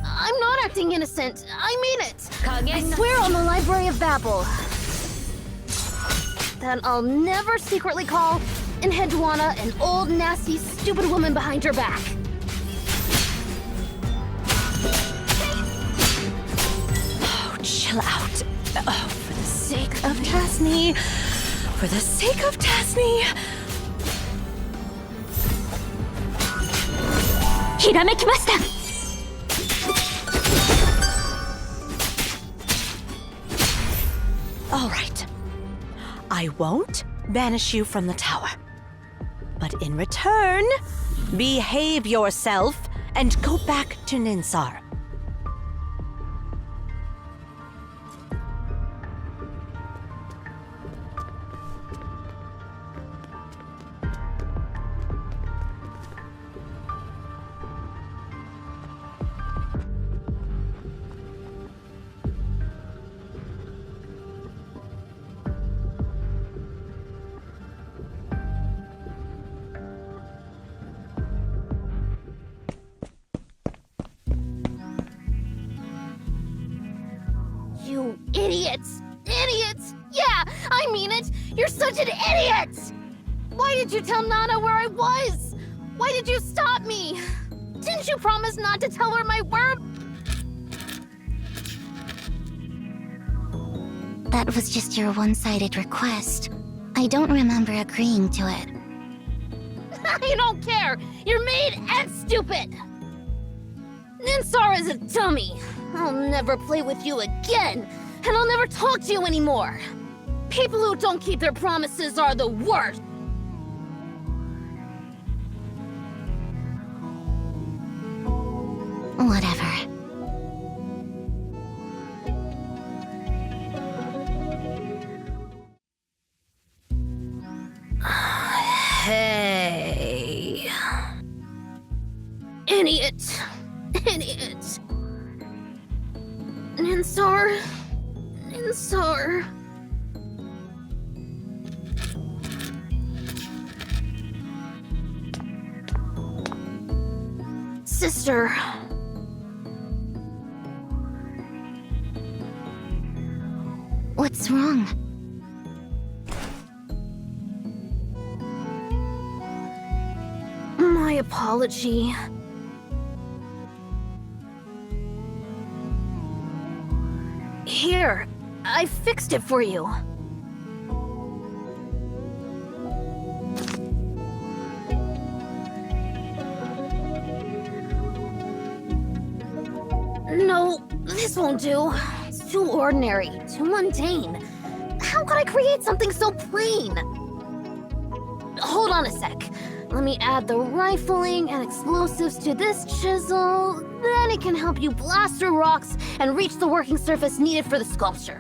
Speaker 11: I'm not acting innocent. I mean it. I swear on the Library of Babel that I'll never secretly call Hedwana an old, nasty, stupid woman behind her back.
Speaker 4: Oh, chill out. Oh, for the sake of Tasni. For the sake of Tasni.
Speaker 9: ひらめきました。
Speaker 4: All right. I won't banish you from the tower. But in return, behave yourself and go back to Ninsar.
Speaker 11: You idiots! Idiots! Yeah, I mean it! You're such an idiot! Why did you tell Nana where I was? Why did you stop me? Didn't you promise not to tell her my where?
Speaker 8: That was just your one-sided request. I don't remember agreeing to it.
Speaker 11: I don't care! You're made and stupid! Ninsar is a dummy! I'll never play with you again! And I'll never talk to you anymore! People who don't keep their promises are the worst!
Speaker 8: Whatever.
Speaker 11: Hey... Idiot! Idiot! Ninsar. Ninsar. Sister.
Speaker 8: What's wrong?
Speaker 11: My apology. Here, I fixed it for you. No, this won't do. It's too ordinary, too mundane. How could I create something so plain? Hold on a sec. Let me add the rifling and explosives to this chisel. Then it can help you blast through rocks and reach the working surface needed for the sculpture.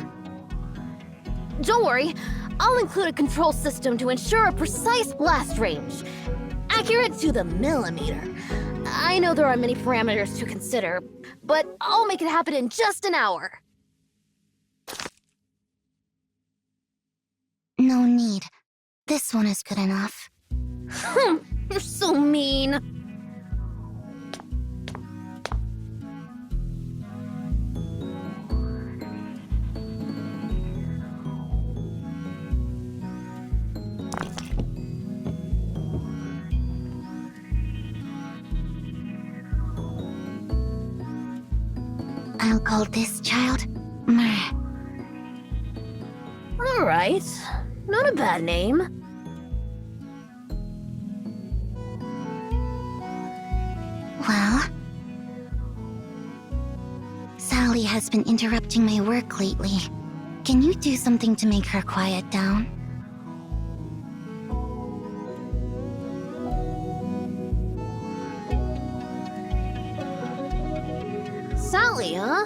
Speaker 11: Don't worry, I'll include a control system to ensure a precise blast range. Accurate to the millimeter. I know there are many parameters to consider, but I'll make it happen in just an hour.
Speaker 8: No need. This one is good enough.
Speaker 11: You're so mean.
Speaker 8: I'll call this child Mer.
Speaker 11: All right, not a bad name.
Speaker 8: Well, Sally has been interrupting my work lately. Can you do something to make her quiet down?
Speaker 11: Sally, huh?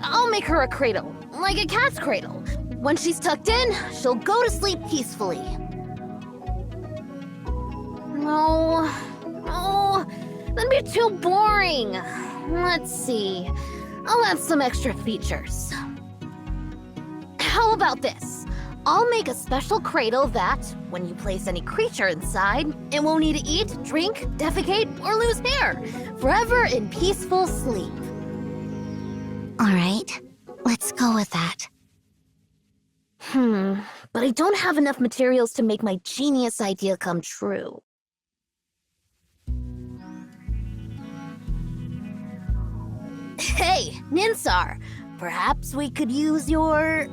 Speaker 11: I'll make her a cradle, like a cat's cradle. When she's tucked in, she'll go to sleep peacefully. No, that'd be too boring. Let's see. I'll add some extra features. How about this? I'll make a special cradle that, when you place any creature inside, it won't need to eat, drink, defecate, or lose hair. Forever in peaceful sleep.
Speaker 8: Alright, let's go with that.
Speaker 11: But I don't have enough materials to make my genius idea come true. Hey, Ninsar, perhaps we could use your...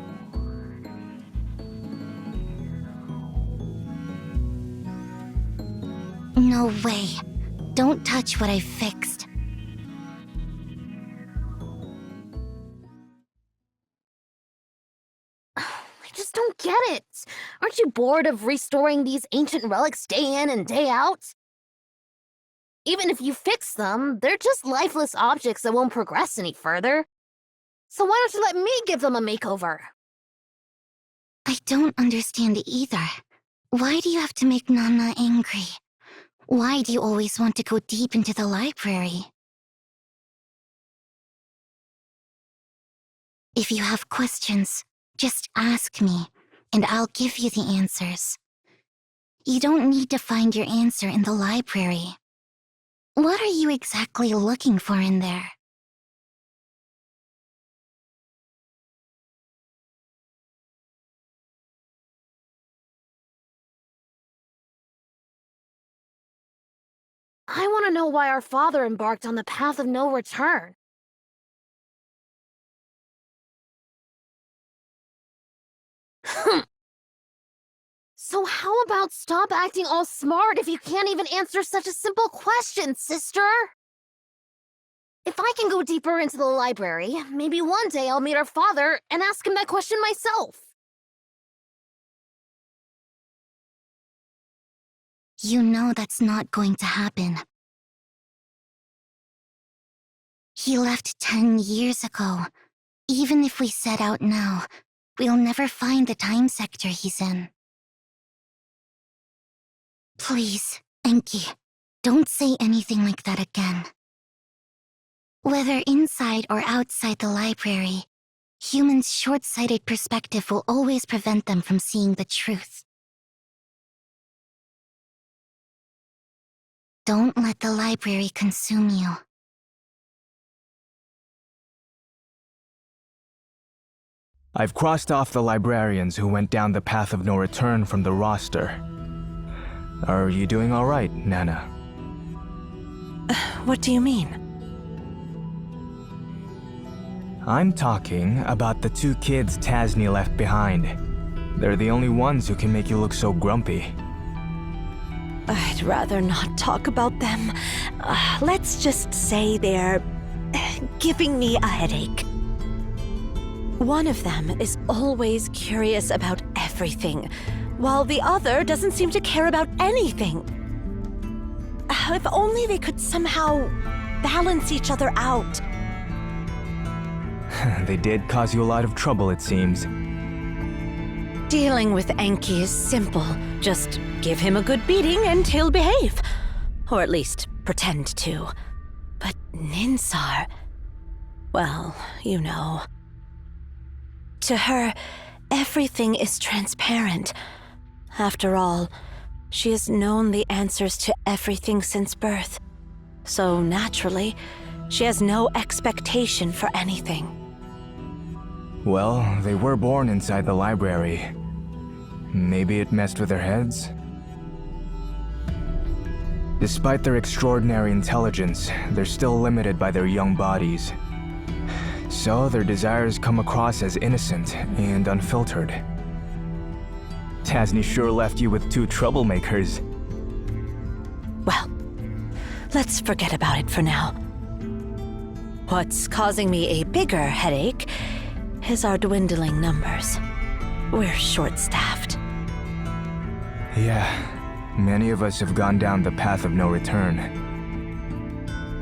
Speaker 8: No way. Don't touch what I fixed.
Speaker 11: I just don't get it. Aren't you bored of restoring these ancient relics day in and day out? Even if you fix them, they're just lifeless objects that won't progress any further. So why don't you let me give them a makeover?
Speaker 8: I don't understand either. Why do you have to make Nana angry? Why do you always want to go deep into the library? If you have questions, just ask me, and I'll give you the answers. You don't need to find your answer in the library. What are you exactly looking for in there?
Speaker 11: I want to know why our father embarked on the path of no return. So how about stop acting all smart if you can't even answer such a simple question, sister? If I can go deeper into the library, maybe one day I'll meet our father and ask him that question myself.
Speaker 8: You know that's not going to happen. He left 10 years ago. Even if we set out now, we'll never find the time sector he's in. Please, Enki, don't say anything like that again. Whether inside or outside the library, humans' short-sighted perspective will always prevent them from seeing the truth. Don't let the library consume you.
Speaker 12: I've crossed off the librarians who went down the path of no return from the roster. Are you doing all right, Nana?
Speaker 4: What do you mean?
Speaker 12: I'm talking about the 2 kids Tasni left behind. They're the only ones who can make you look so grumpy.
Speaker 4: I'd rather not talk about them. Let's just say they're giving me a headache. One of them is always curious about everything, while the other doesn't seem to care about anything. If only they could somehow balance each other out.
Speaker 12: They did cause you a lot of trouble, it seems.
Speaker 4: Dealing with Enki is simple. Just give him a good beating and he'll behave. Or at least pretend to. But Ninsar... well, you know. To her, everything is transparent. After all, she has known the answers to everything since birth. So naturally, she has no expectation for anything.
Speaker 12: Well, they were born inside the library. Maybe it messed with their heads? Despite their extraordinary intelligence, they're still limited by their young bodies. So their desires come across as innocent and unfiltered. Tasni sure left you with 2 troublemakers.
Speaker 4: Well, let's forget about it for now. What's causing me a bigger headache is our dwindling numbers. We're short-staffed.
Speaker 12: Yeah, many of us have gone down the path of no return.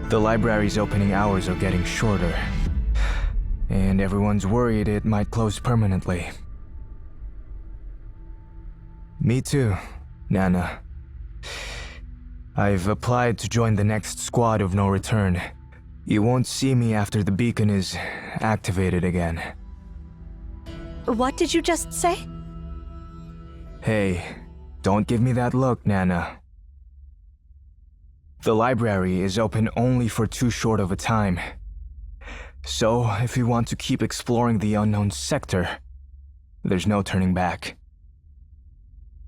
Speaker 12: The library's opening hours are getting shorter, and everyone's worried it might close permanently. Me too, Nana. I've applied to join the next squad of no return. You won't see me after the beacon is activated again.
Speaker 4: What did you just say?
Speaker 12: Hey, don't give me that look, Nana. The library is open only for too short of a time. So, if you want to keep exploring the unknown sector, there's no turning back.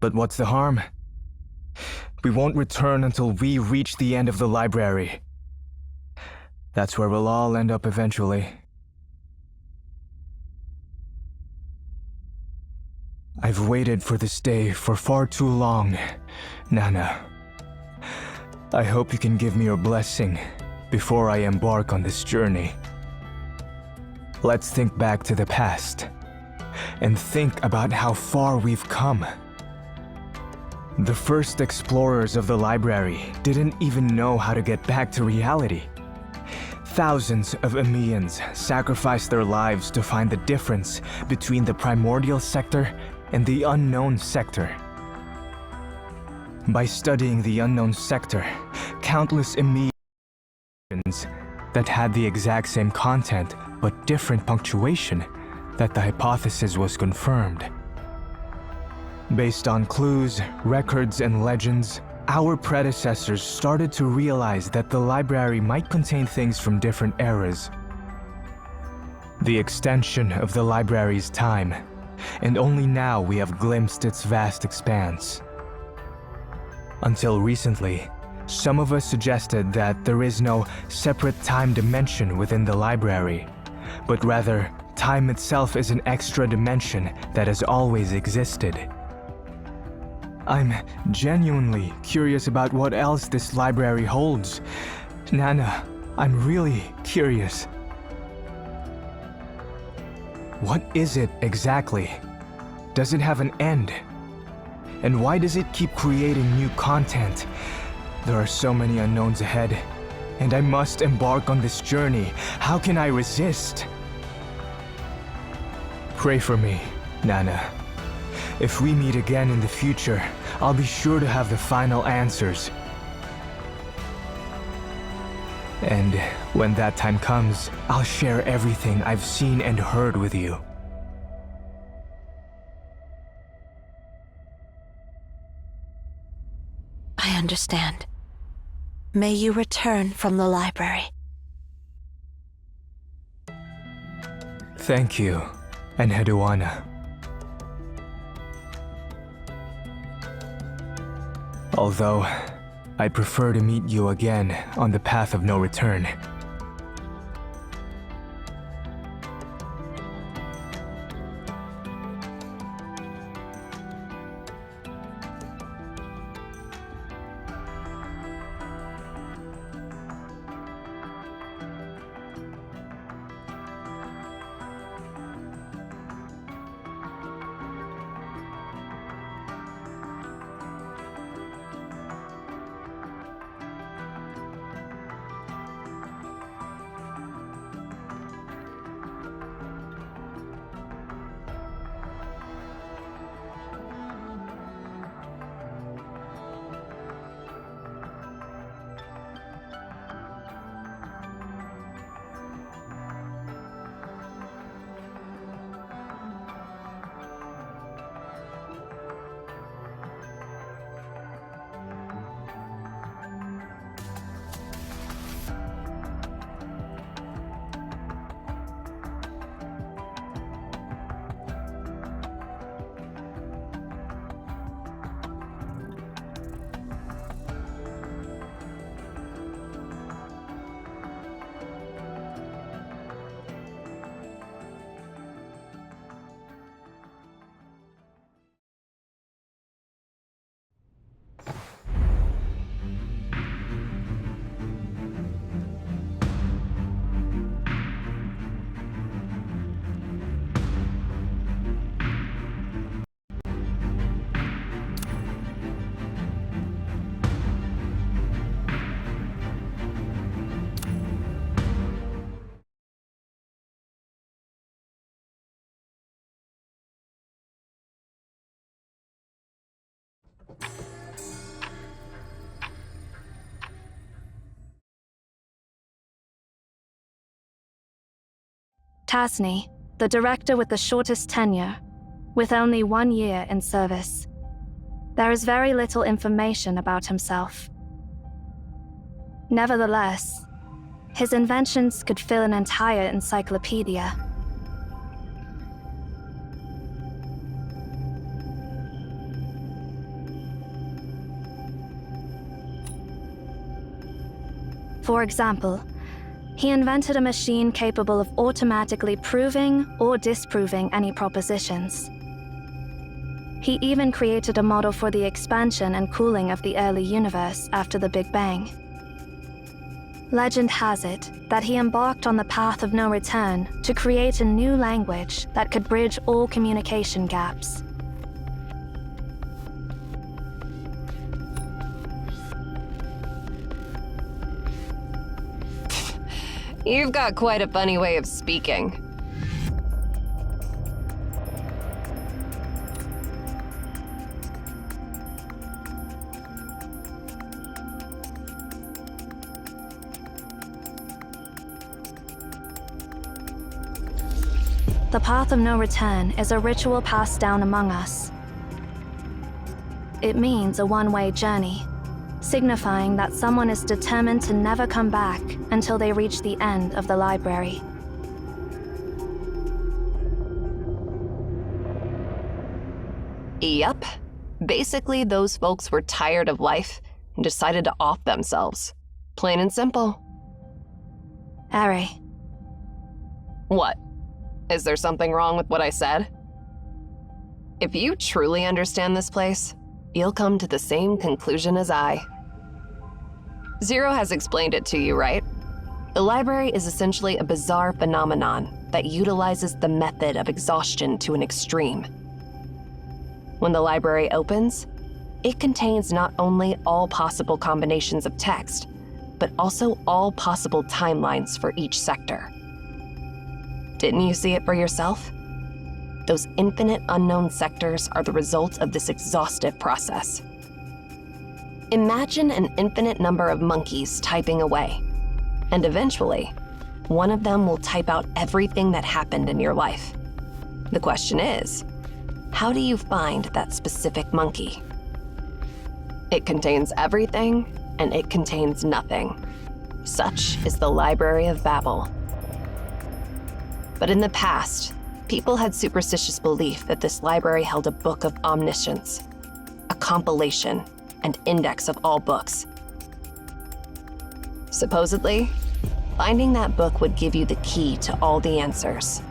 Speaker 12: But what's the harm? We won't return until we reach the end of the library. That's where we'll all end up eventually. I've waited for this day for far too long, Nana. I hope you can give me your blessing before I embark on this journey. Let's think back to the past and think about how far we've come. The first explorers of the library didn't even know how to get back to reality. Thousands of Emians sacrificed their lives to find the difference between the primordial sector and the unknown sector. By studying the unknown sector, countless Emians that had the exact same content but different punctuation, that the hypothesis was confirmed. Based on clues, records, and legends, our predecessors started to realize that the library might contain things from different eras. The extension of the library's time, and only now we have glimpsed its vast expanse. Until recently, some of us suggested that there is no separate time dimension within the library, but rather, time itself is an extra dimension that has always existed. I'm genuinely curious about what else this library holds. Nana, I'm really curious. What is it exactly? Does it have an end? And why does it keep creating new content? There are so many unknowns ahead, and I must embark on this journey. How can I resist? Pray for me, Nana. If we meet again in the future, I'll be sure to have the final answers. And when that time comes, I'll share everything I've seen and heard with you.
Speaker 4: I understand. May you return from the library.
Speaker 12: Thank you, Enheduanna. Although, I'd prefer to meet you again on the path of no return.
Speaker 3: Tasney, the director with the shortest tenure, with only 1 year in service. There is very little information about himself. Nevertheless, his inventions could fill an entire encyclopedia. For example, he invented a machine capable of automatically proving or disproving any propositions. He even created a model for the expansion and cooling of the early universe after the Big Bang. Legend has it that he embarked on the path of no return to create a new language that could bridge all communication gaps.
Speaker 7: You've got quite a funny way of speaking.
Speaker 3: The path of no return is a ritual passed down among us. It means a one-way journey, signifying that someone is determined to never come back until they reach the end of the library.
Speaker 7: Yep. Basically, those folks were tired of life and decided to off themselves. Plain and simple.
Speaker 3: Ari.
Speaker 7: What? Is there something wrong with what I said? If you truly understand this place, you'll come to the same conclusion as I. Zero has explained it to you, right? The library is essentially a bizarre phenomenon that utilizes the method of exhaustion to an extreme. When the library opens, it contains not only all possible combinations of text, but also all possible timelines for each sector. Didn't you see it for yourself? Those infinite unknown sectors are the result of this exhaustive process. Imagine an infinite number of monkeys typing away. And eventually, one of them will type out everything that happened in your life. The question is, how do you find that specific monkey? It contains everything, and it contains nothing. Such is the Library of Babel. But in the past, people had superstitious belief that this library held a book of omniscience, a compilation and index of all books. Supposedly, finding that book would give you the key to all the answers.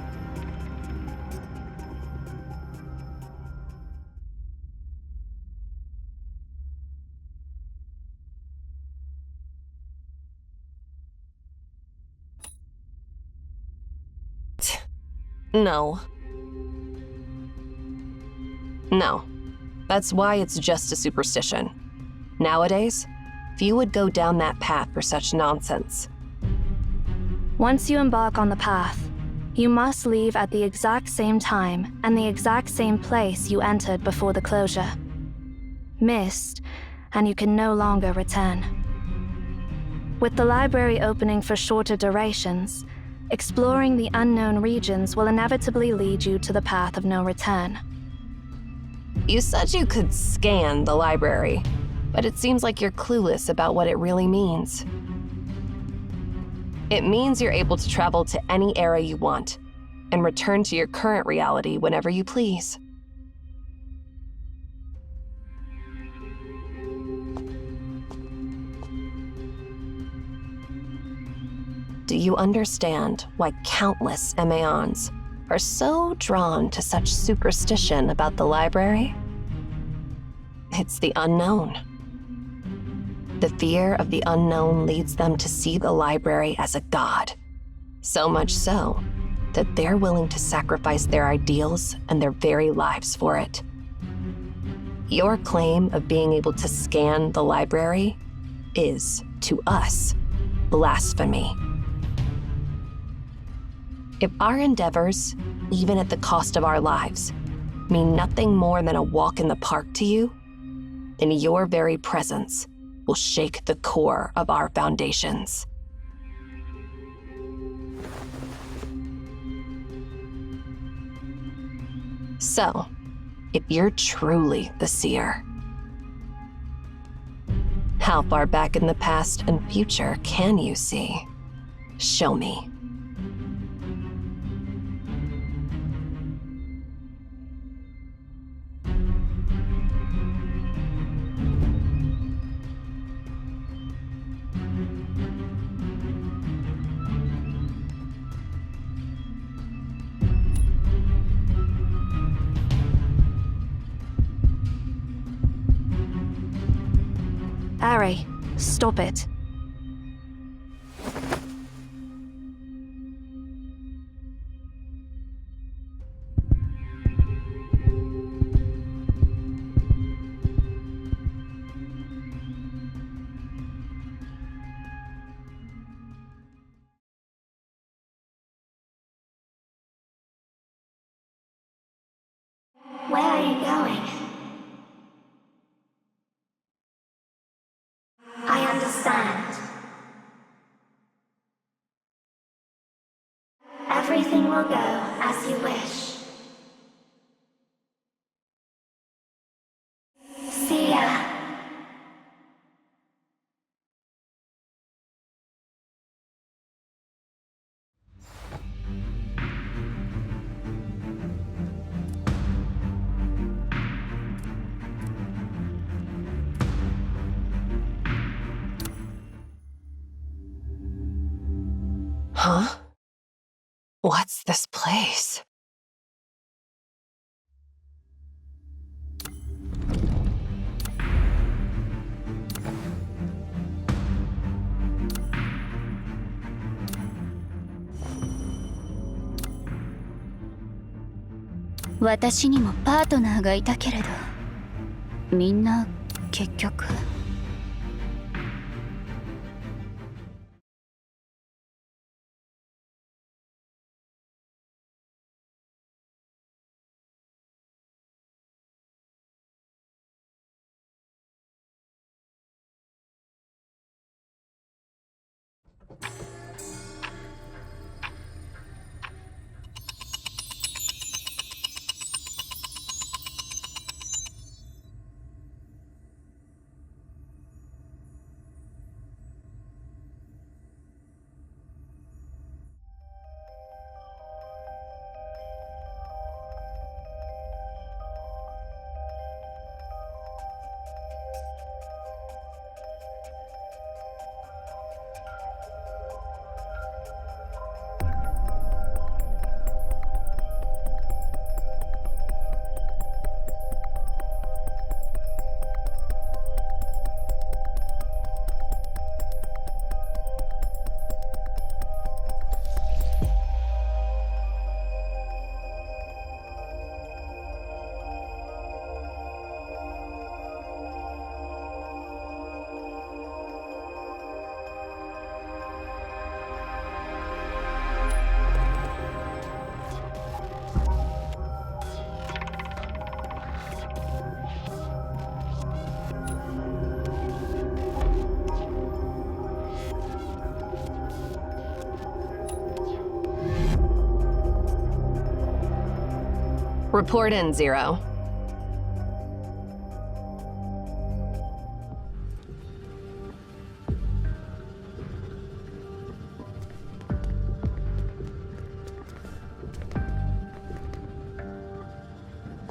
Speaker 7: No. No. That's why it's just a superstition. Nowadays, few would go down that path for such nonsense.
Speaker 3: Once you embark on the path, you must leave at the exact same time and the exact same place you entered before the closure. Missed, and you can no longer return. With the library opening for shorter durations, exploring the unknown regions will inevitably lead you to the path of no return.
Speaker 7: You said you could scan the library, but it seems like you're clueless about what it really means. It means you're able to travel to any era you want and return to your current reality whenever you please. Do you understand why countless Maons are so drawn to such superstition about the library? It's the unknown. The fear of the unknown leads them to see the library as a god. So much so that they're willing to sacrifice their ideals and their very lives for it. Your claim of being able to scan the library is, to us, blasphemy. If our endeavors, even at the cost of our lives, mean nothing more than a walk in the park to you, then your very presence will shake the core of our foundations. So, if you're truly the seer, how far back in the past and future can you see? Show me.
Speaker 3: Ari, stop it.
Speaker 2: Where are you going? I understand. Everything will go as you wish. See ya.
Speaker 7: Huh? What's this place?
Speaker 9: "私にもパートナーがいたけれど、みんな結局."
Speaker 7: Report in, Zero.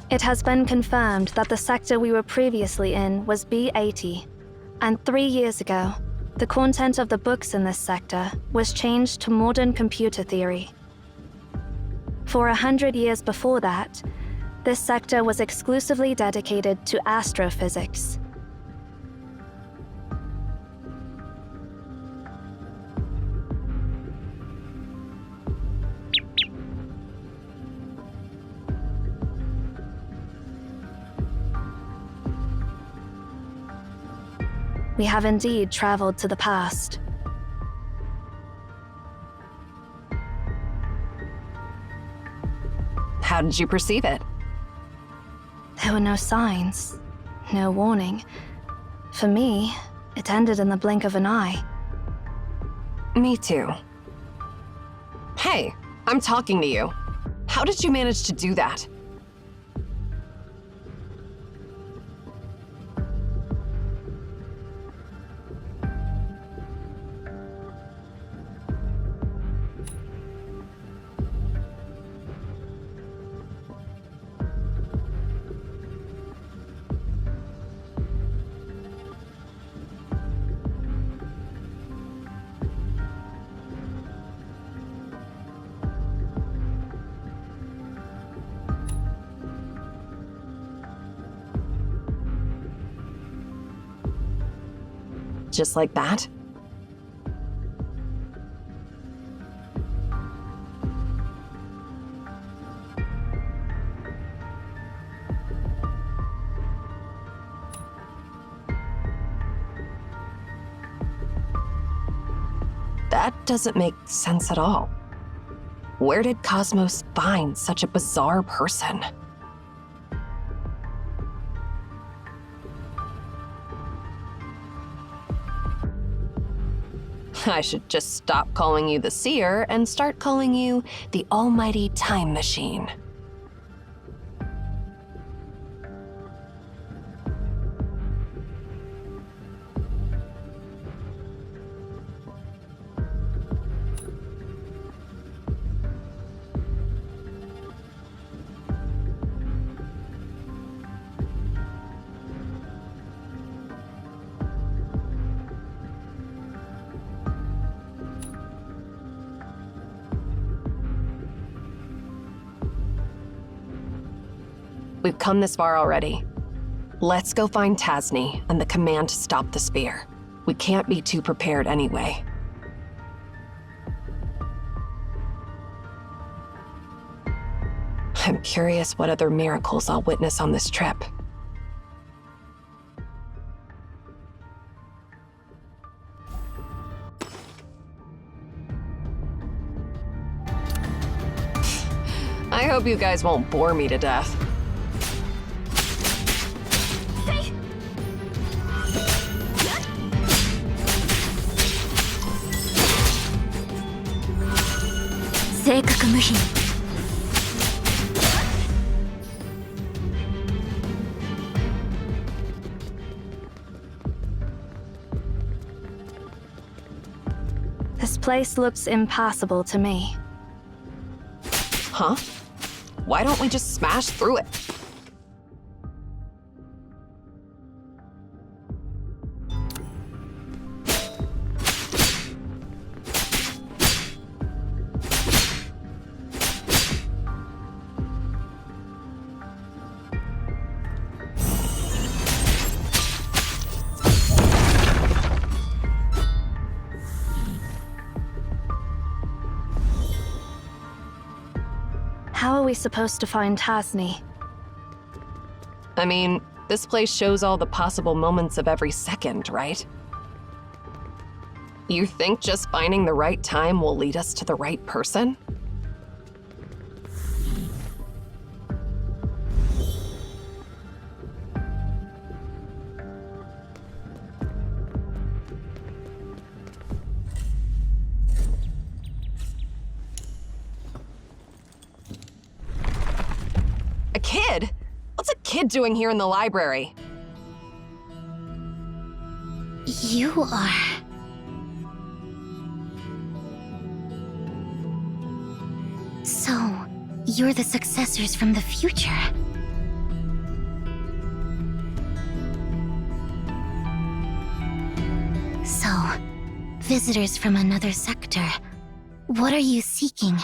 Speaker 3: It has been confirmed that the sector we were previously in was B80, and 3 years ago, the content of the books in this sector was changed to modern computer theory. For 100 years before that, this sector was exclusively dedicated to astrophysics. We have indeed traveled to the past.
Speaker 7: How did you perceive it?
Speaker 3: There were no signs, no warning. For me, it ended in the blink of an eye.
Speaker 7: Me too. Hey, I'm talking to you. How did you manage to do that? Just like that? That doesn't make sense at all. Where did Cosmos find such a bizarre person? I should just stop calling you the Seer and start calling you the Almighty Time Machine. We've come this far already. Let's go find Tasni and the command to stop the spear. We can't be too prepared anyway. I'm curious what other miracles I'll witness on this trip. I hope you guys won't bore me to death.
Speaker 3: This place looks impassable to me.
Speaker 7: Huh? Why don't we just smash through it?
Speaker 3: How are we supposed to find Tasni?
Speaker 7: I mean, this place shows all the possible moments of every second, right? You think just finding the right time will lead us to the right person? A kid? What's a kid doing here in the library?
Speaker 8: You are... So, you're the successors from the future. So, visitors from another sector. What are you seeking?